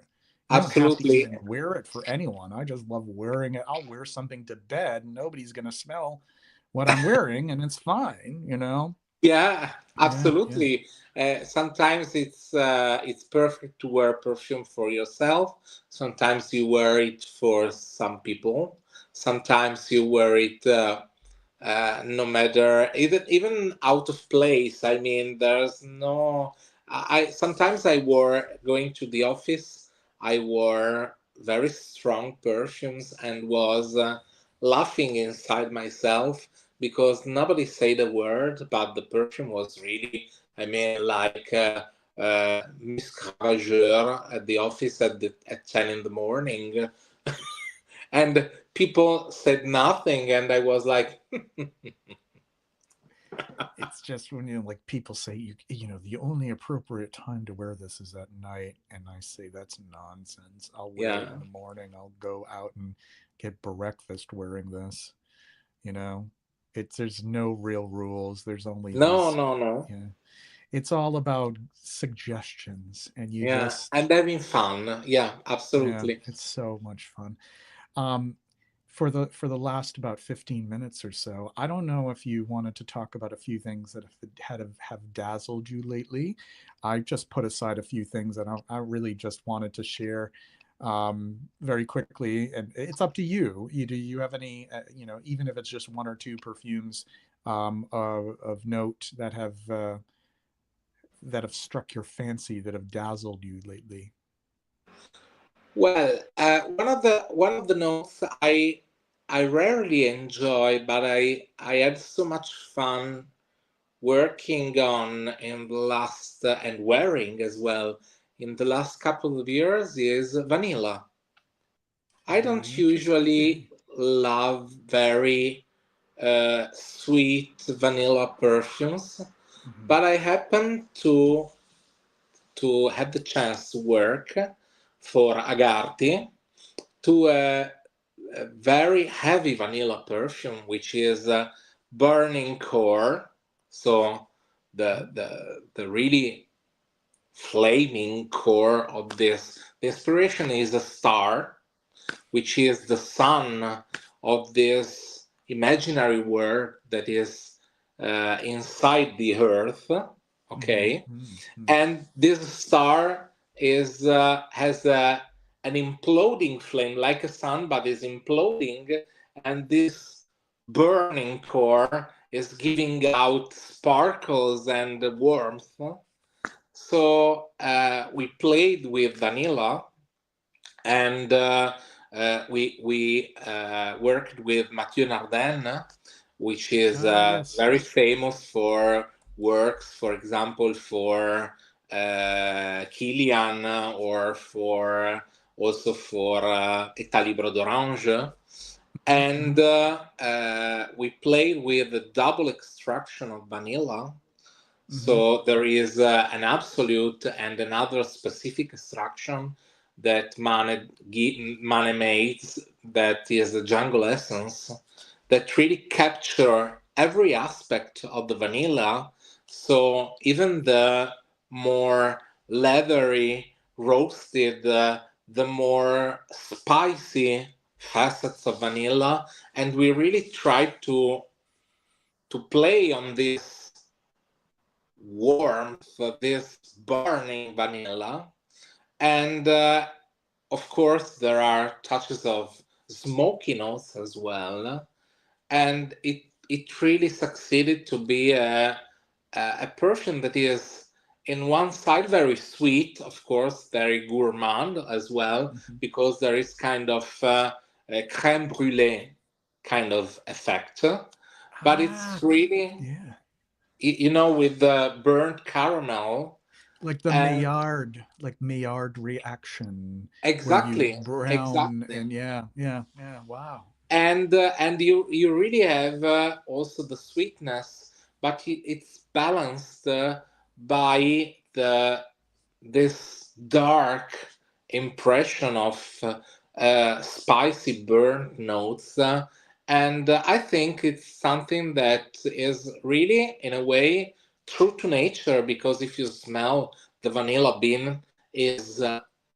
You don't have to absolutely. even wear it for anyone. I just love wearing it. I'll wear something to bed, and nobody's gonna smell what I'm wearing, and it's fine. Yeah, Yeah, yeah. absolutely. Sometimes it's perfect to wear perfume for yourself. Sometimes you wear it for some people. Sometimes you wear it no matter even out of place. I mean, there's no. Sometimes I wore going to the office. I wore very strong perfumes and was laughing inside myself because nobody said a word, but the perfume was really. I mean, like Miss Ravageur at the office at 10 in the morning, and people said nothing, and I was like. It's just when like people say the only appropriate time to wear this is at night, and I say that's nonsense. I'll wear it Yeah. in the morning. I'll go out and get breakfast wearing this. You know, it's there's no real rules. There's only No, these. no, no. Yeah, it's all about suggestions, and you Yeah, just and having fun. Yeah, yeah, absolutely. it's so much fun. Um, for the last about 15 minutes or so, I don't know if you wanted to talk about a few things that have dazzled you lately. I just put aside a few things that I really just wanted to share very quickly, and it's up to you. Do you have any, even if it's just one or two perfumes of note that have struck your fancy, that have dazzled you lately? Well, one of the notes I rarely enjoy, but I had so much fun working on in the last and wearing as well in the last couple of years is vanilla. I Very don't interesting. usually love very sweet vanilla perfumes, Hmm. but I happen to have the chance to work for Agarti to a very heavy vanilla perfume, which is burning core. So the really flaming core of this. The inspiration is a star, which is the sun of this imaginary world that is inside the earth. Hmm. Okay, Hmm. and this star is has an imploding flame like a sun, but is imploding, and this burning core is giving out sparkles and warmth. So we played with vanilla, and we worked with Mathieu Nardin, which is Ah, yes. very famous for works, for example, for Kilian, or for also for État Libre d'Orange. And Hmm. we played with a double extraction of vanilla. Hmm. So there is an absolute and another specific extraction that Mane makes, that is the jungle essence, that really capture every aspect of the vanilla. So even the more leathery, roasted, the more spicy facets of vanilla, and we really tried to play on this warmth, this burning vanilla. And of course, there are touches of smoky notes as well. And it really succeeded to be a perfume that is, in one side, very sweet, of course, very gourmand as well, Hmm. because there is kind of a creme brulee kind of effect. But it's Ah, really, yeah. with the burnt caramel. Like the And Maillard reaction, where you exactly, brown exactly. and yeah, yeah, yeah. Wow. And you really have also the sweetness, but it's balanced by this dark impression of spicy burnt notes. And I think it's something that is really, in a way, true to nature, because if you smell the vanilla bean, is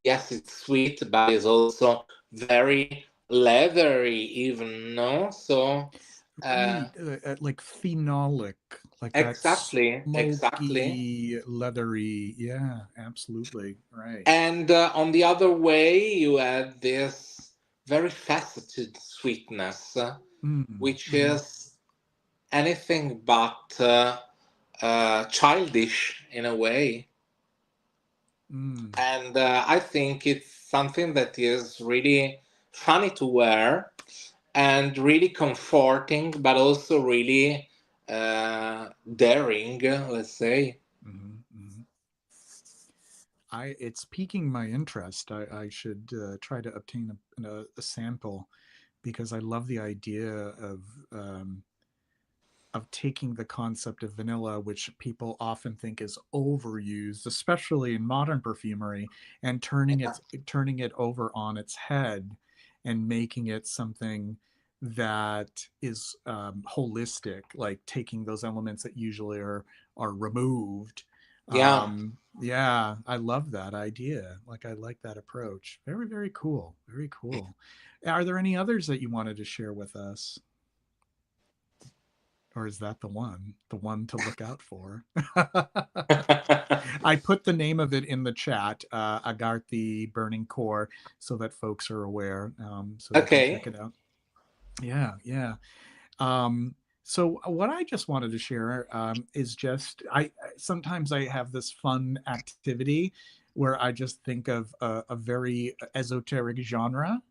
yes, it's sweet, but it's also very leathery, even, no? So, uh, Right, like phenolic, like that Exactly, exactly. smoky, leathery. Yeah, absolutely. Right. And on the other way, you add this very faceted sweetness, Mm, which mm, is anything but childish in a way. mm, And I think it's something that is really funny to wear and really comforting, but also really daring, let's say. mm, mm. It's piquing my interest. I should try to obtain a sample because I love the idea um, of taking the concept of vanilla, which people often think is overused, especially in modern perfumery, and turning it over on its head and making it something that is holistic, like taking those elements that usually are removed. Yeah. Yeah, I love that idea. Like I like that approach. Very, very cool. Very cool. Are there any others that you wanted to share with us? Or is that the one to look out for? I put the name of it in the chat, Agartha Burning Core, so that folks are aware, so they can check Okay. it out. Yeah, yeah. Um, so what I just wanted to share is just I sometimes I have this fun activity where I just think of a very esoteric genre,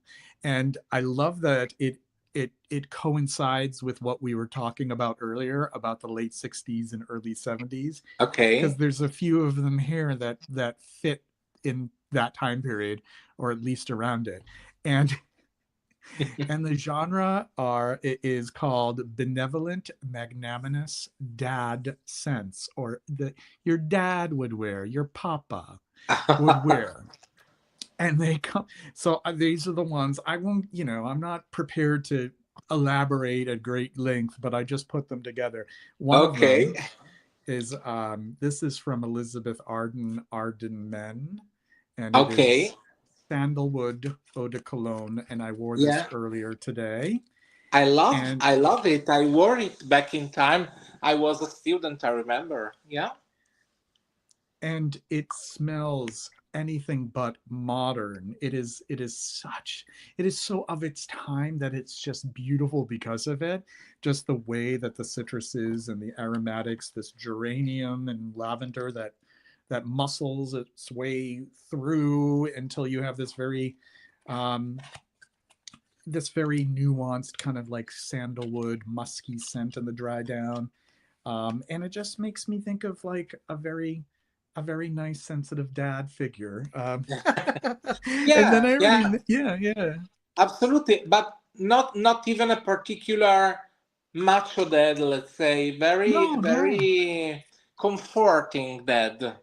and I love that it coincides with what we were talking about earlier about the late 60s and early 70s because Okay. there's a few of them here that fit in that time period or at least around it. And the genre is called benevolent magnanimous dad sense, or the your dad would wear, your papa would wear. And they come, so these are the ones I won't, I'm not prepared to elaborate at great length, but I just put them together. One of Okay. them is this is from Elizabeth Arden Men, and it Okay. is sandalwood eau de cologne, and I wore this Yeah. earlier today. And I love it. I wore it back in time. I was a student, I remember. Yeah. it smells anything but modern. It is so of its time that it's just beautiful because of it. Just the way that the citruses and the aromatics, this geranium and lavender that muscles its way through until you have um, this very nuanced kind of like sandalwood musky scent in the dry down. And it just makes me think of like a very nice sensitive dad figure. And then Yeah, I already, yeah, yeah, yeah. absolutely. But not even a particular macho dad, let's say. Very, No, no. very comforting dad.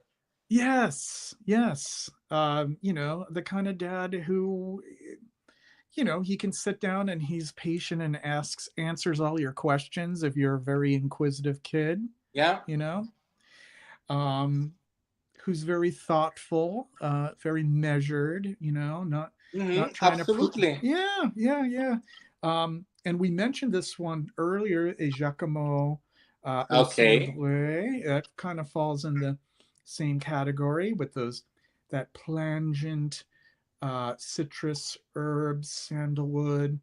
Yes, yes. The kind of dad who, he can sit down and he's patient and answers all your questions if you're a very inquisitive kid, Yeah. you know. Um, who's very thoughtful, very measured, not trying to prove. Absolutely. Yeah, yeah, yeah. And we mentioned this one earlier, a Giacomo au Okay. cendré. That kind of falls in the same category with that plangent citrus herbs, sandalwood,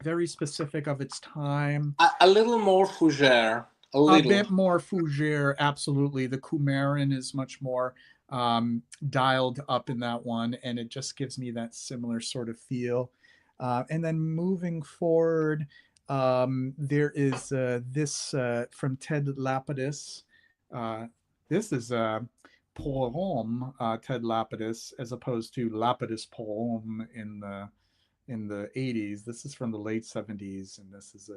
very specific of its time. A little more fougere. A A little. bit more fougere, absolutely. The coumarin is much more dialed up in that one, and it just gives me that similar sort of feel. And then moving forward, there is this from Ted Lapidus. Uh, this is Poem, Ted Lapidus, as opposed to Lapidus Poem in the 80s. This is from the late 70s, and this is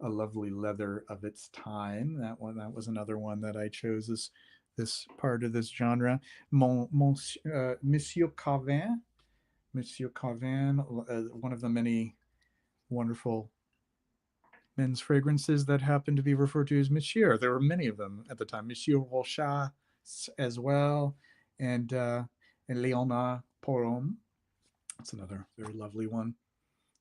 a lovely leather of its time. That was another one that I chose as this part of this genre. Monsieur Carvin, Monsieur Carvin, one of the many wonderful men's fragrances that happen to be referred to as Monsieur. There were many of them at the time. Monsieur Rochat as well, and Leona Porom. That's another very lovely one.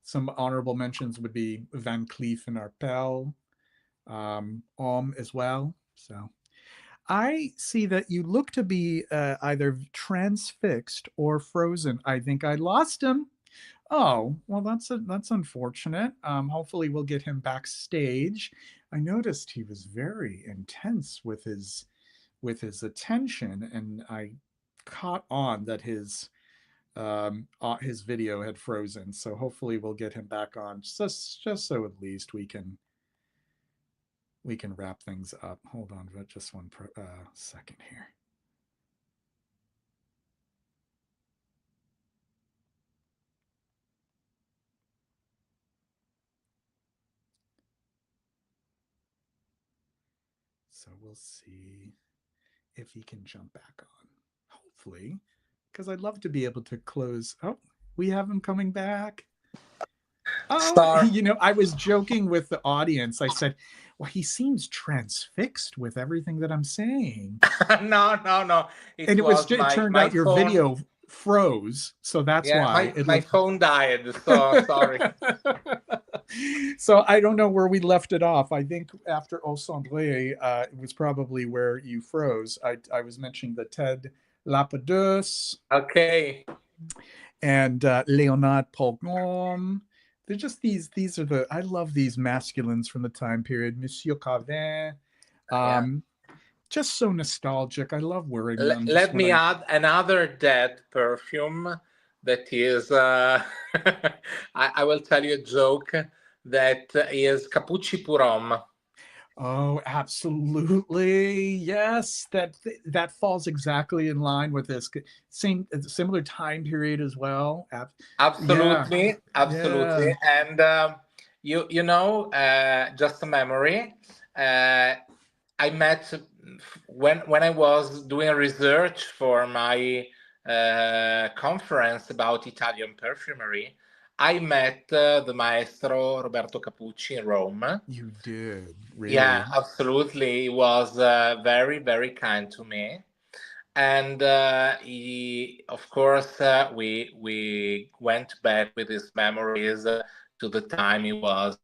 Some honorable mentions would be Van Cleef and Arpels, as well. So I see that you look to be either transfixed or frozen. I think I lost him. Oh, well, that's unfortunate. Hopefully, we'll get him backstage. I noticed he was very intense with his attention, and I caught on that his video had frozen. So hopefully, we'll get him back on just so at least we can wrap things up. Hold on, just one second here. So we'll see if he can jump back on. Hopefully, because I'd love to be able to close. Oh, we have him coming back. Oh, Star. I was joking with the audience. I said, well, he seems transfixed with everything that I'm saying. No, no, no. And It it was was it turned my out your phone. video froze, so that's Yeah, why it my looked. phone died. So sorry. So I don't know where we left it off. I think after Au Cendré, it was probably where you froze. I was mentioning the Ted Lapadus Okay. and Leonard Polgon. They're just these are the I love these masculines from the time period. Monsieur Cavin. Yeah. Um, just so nostalgic. I love wearing them just Let when me I add another dead perfume that is, I will tell you a joke that is Capucci Purom. Oh, absolutely. Yes, that falls exactly in line with this same similar time period as well. Yeah. Absolutely, Yeah. absolutely. And just a memory. Uh, I met when I was doing research for my conference about Italian perfumery. I met the maestro Roberto Capucci in Rome. You did, Yeah, really. absolutely. He was very, very kind to me. And of course, we went back with his memories to the time he was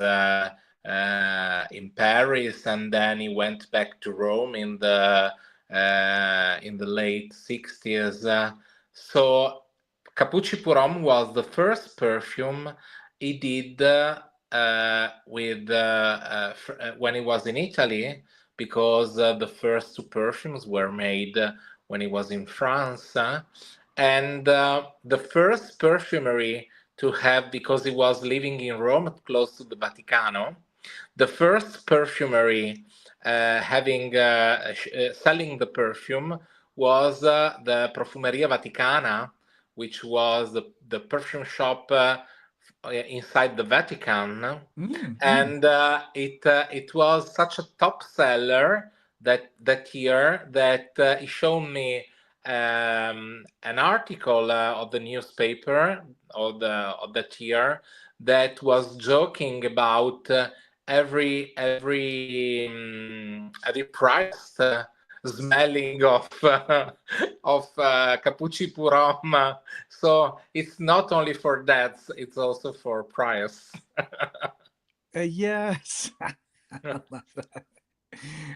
in Paris, and then he went back to Rome in the late 60s. So Capucci Purom was the first perfume he did when he was in Italy, because the first two perfumes were made when he was in France. And the first perfumery to have, because he was living in Rome, close to the Vaticano, the first perfumery selling the perfume was the Profumeria Vaticana, which was the perfume shop inside the Vatican, Mm-hmm. and it was such a top seller that year that he showed me an article of the newspaper of that year that was joking about every price smelling of of Capucci Purom. So it's not only for that; it's also for price. Yes. I love that.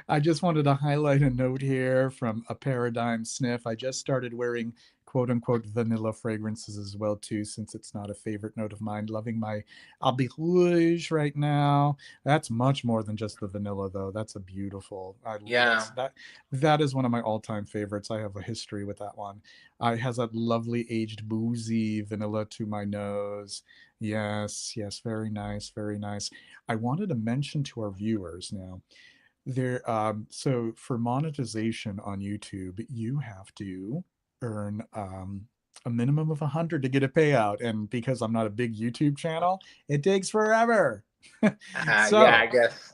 I just wanted to highlight a note here from a Paradigm Sniff. I just started wearing quote unquote vanilla fragrances as well too, since it's not a favorite note of mine. Loving my Abbé Rouge right now. That's much more than just the vanilla though. That's a beautiful. Yeah. That is one of my all-time favorites. I have a history with that one. It has that lovely aged boozy vanilla to my nose. Yes, yes, very nice, very nice. I wanted to mention to our viewers now so for monetization on YouTube, you have to earn a minimum of 100 to get a payout. And because I'm not a big YouTube channel, it takes forever. Yeah, I So guess.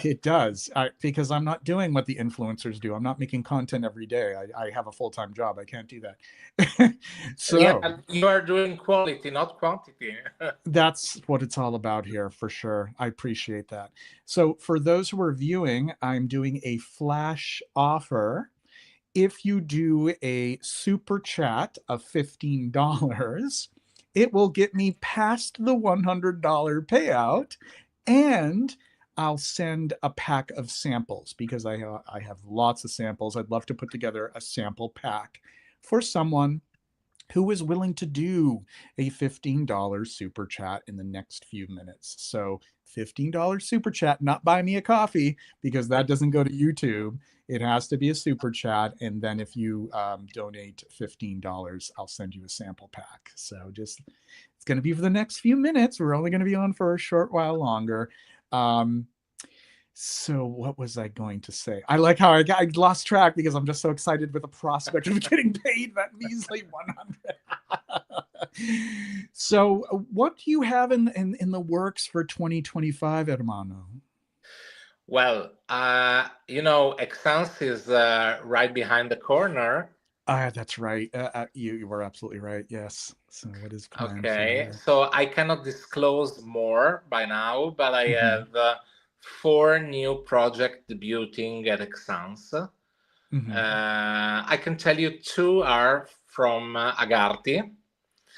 it does because I'm not doing what the influencers do. I'm not making content every day. I have a full-time job. I can't do that. So Yeah, you are doing quality, not quantity. that's what it's all about here for sure. I appreciate that. So, for those who are viewing, I'm doing a flash offer. If you do a super chat of $15, it will get me past the $100 payout. And I'll send a pack of samples because I have lots of samples. I'd love to put together a sample pack for someone who is willing to do a $15 super chat in the next few minutes. So $15 super chat, not buy me a coffee, because that doesn't go to YouTube. It has to be a super chat. And then if you donate $15, I'll send you a sample pack. So just, it's going to be for the next few minutes. We're only going to be on for a short while longer. Um, so what was I going to say? I like how I lost track because I'm just so excited with the prospect of getting paid that measly 100. So what do you have in the works for 2025, Hermano? Well, Exans is right behind the corner. Ah, that's right. You were absolutely right. Yes. So what is planned for Okay, you? so I cannot disclose more by now, but I Mm-hmm. have four new projects debuting at Exans. Mm-hmm. I can tell you two are from Agarti,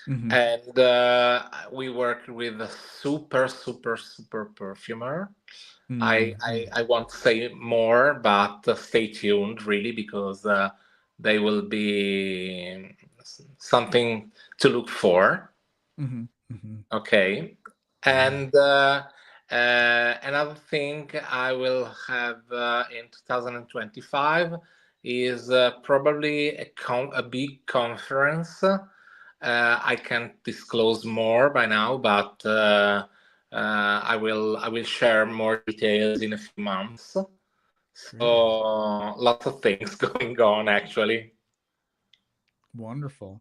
Mm-hmm. and we work with a super, super, super perfumer. Mm-hmm. I won't say more, but stay tuned, really, because they will be something to look for. Mm-hmm. Mm-hmm. Okay. Yeah. And another thing I will have in 2025 is probably a big conference. I can't disclose more by now, but I will share more details in a few months. Great. So lots of things going on actually. Wonderful.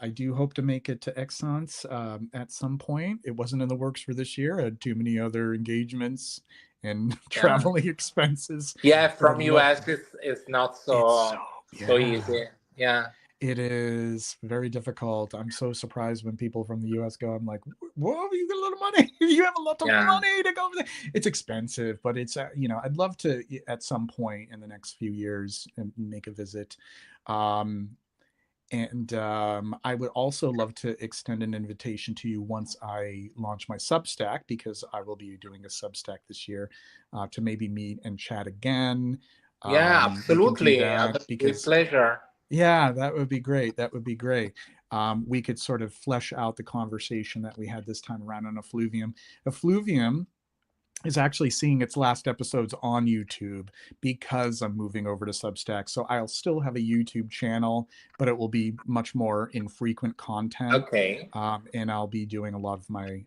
I do hope to make it to Exxon's at some point. It wasn't in the works for this year. I had too many other engagements and Yeah. traveling expenses, Yeah, but I'd from love. US it's not It's so, so yeah. easy. Yeah. It is very difficult. I'm so surprised when people from the US go. I'm like, whoa, you got a lot of money. You have a lot of Yeah. money to go over there. It's expensive, but it's, I'd love to at some point in the next few years make a visit. Um, and I would also love to extend an invitation to you once I launch my Substack, because I will be doing a Substack this year, to maybe meet and chat again. Yeah, We can do absolutely. that With because, pleasure. yeah, that would be great. That would be great. We could sort of flesh out the conversation that we had this time around on Effluvium. Effluvium is actually seeing its last episodes on YouTube because I'm moving over to Substack. So I'll still have a YouTube channel, but it will be much more infrequent content. Okay. And I'll be doing a lot of my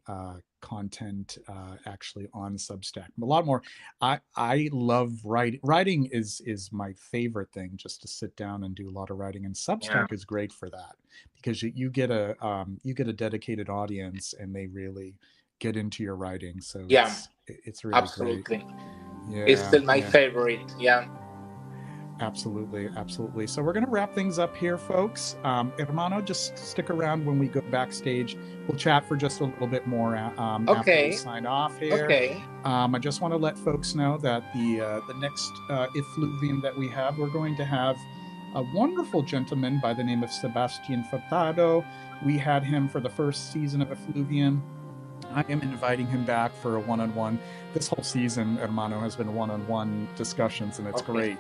content actually on Substack. A lot more. I love writing. Writing is my favorite thing, just to sit down and do a lot of writing. And Yeah. Substack is great for that because you get a dedicated audience, and they really get into your writing. So Yeah, it's really great. absolutely. It's Yeah, still my yeah, favorite. Yeah. absolutely, absolutely. So we're gonna wrap things up here, folks. Hermano, just stick around when we go backstage. We'll chat for just a little bit more after we Okay. sign off here. Okay. I just want to let folks know that the next effluvium that we have, we're going to have a wonderful gentleman by the name of Sebastian Furtado. We had him for the first season of Effluvium. I am inviting him back for a one-on-one. This whole season, Hermano, has been one-on-one discussions, and it's Okay. great.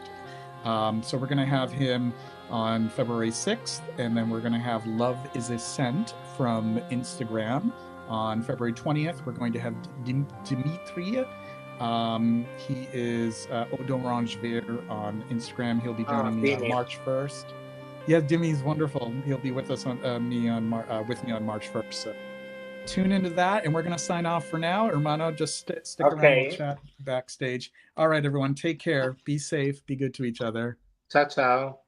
So we're going to have him on February 6th, and then we're going to have Love is a Scent from Instagram on February 20th. We're going to have Dimitri. He is Odorange Vert on Instagram. He'll be Ah, joining me on Dimir. March 1st. Yeah, Dimmy's wonderful. He'll be with us on with me on March 1st. So tune into that, and we're going to sign off for now. Hermano, just stick around. We'll Okay. chat backstage. All right, everyone, take care. Be safe. Be good to each other. Ciao, ciao.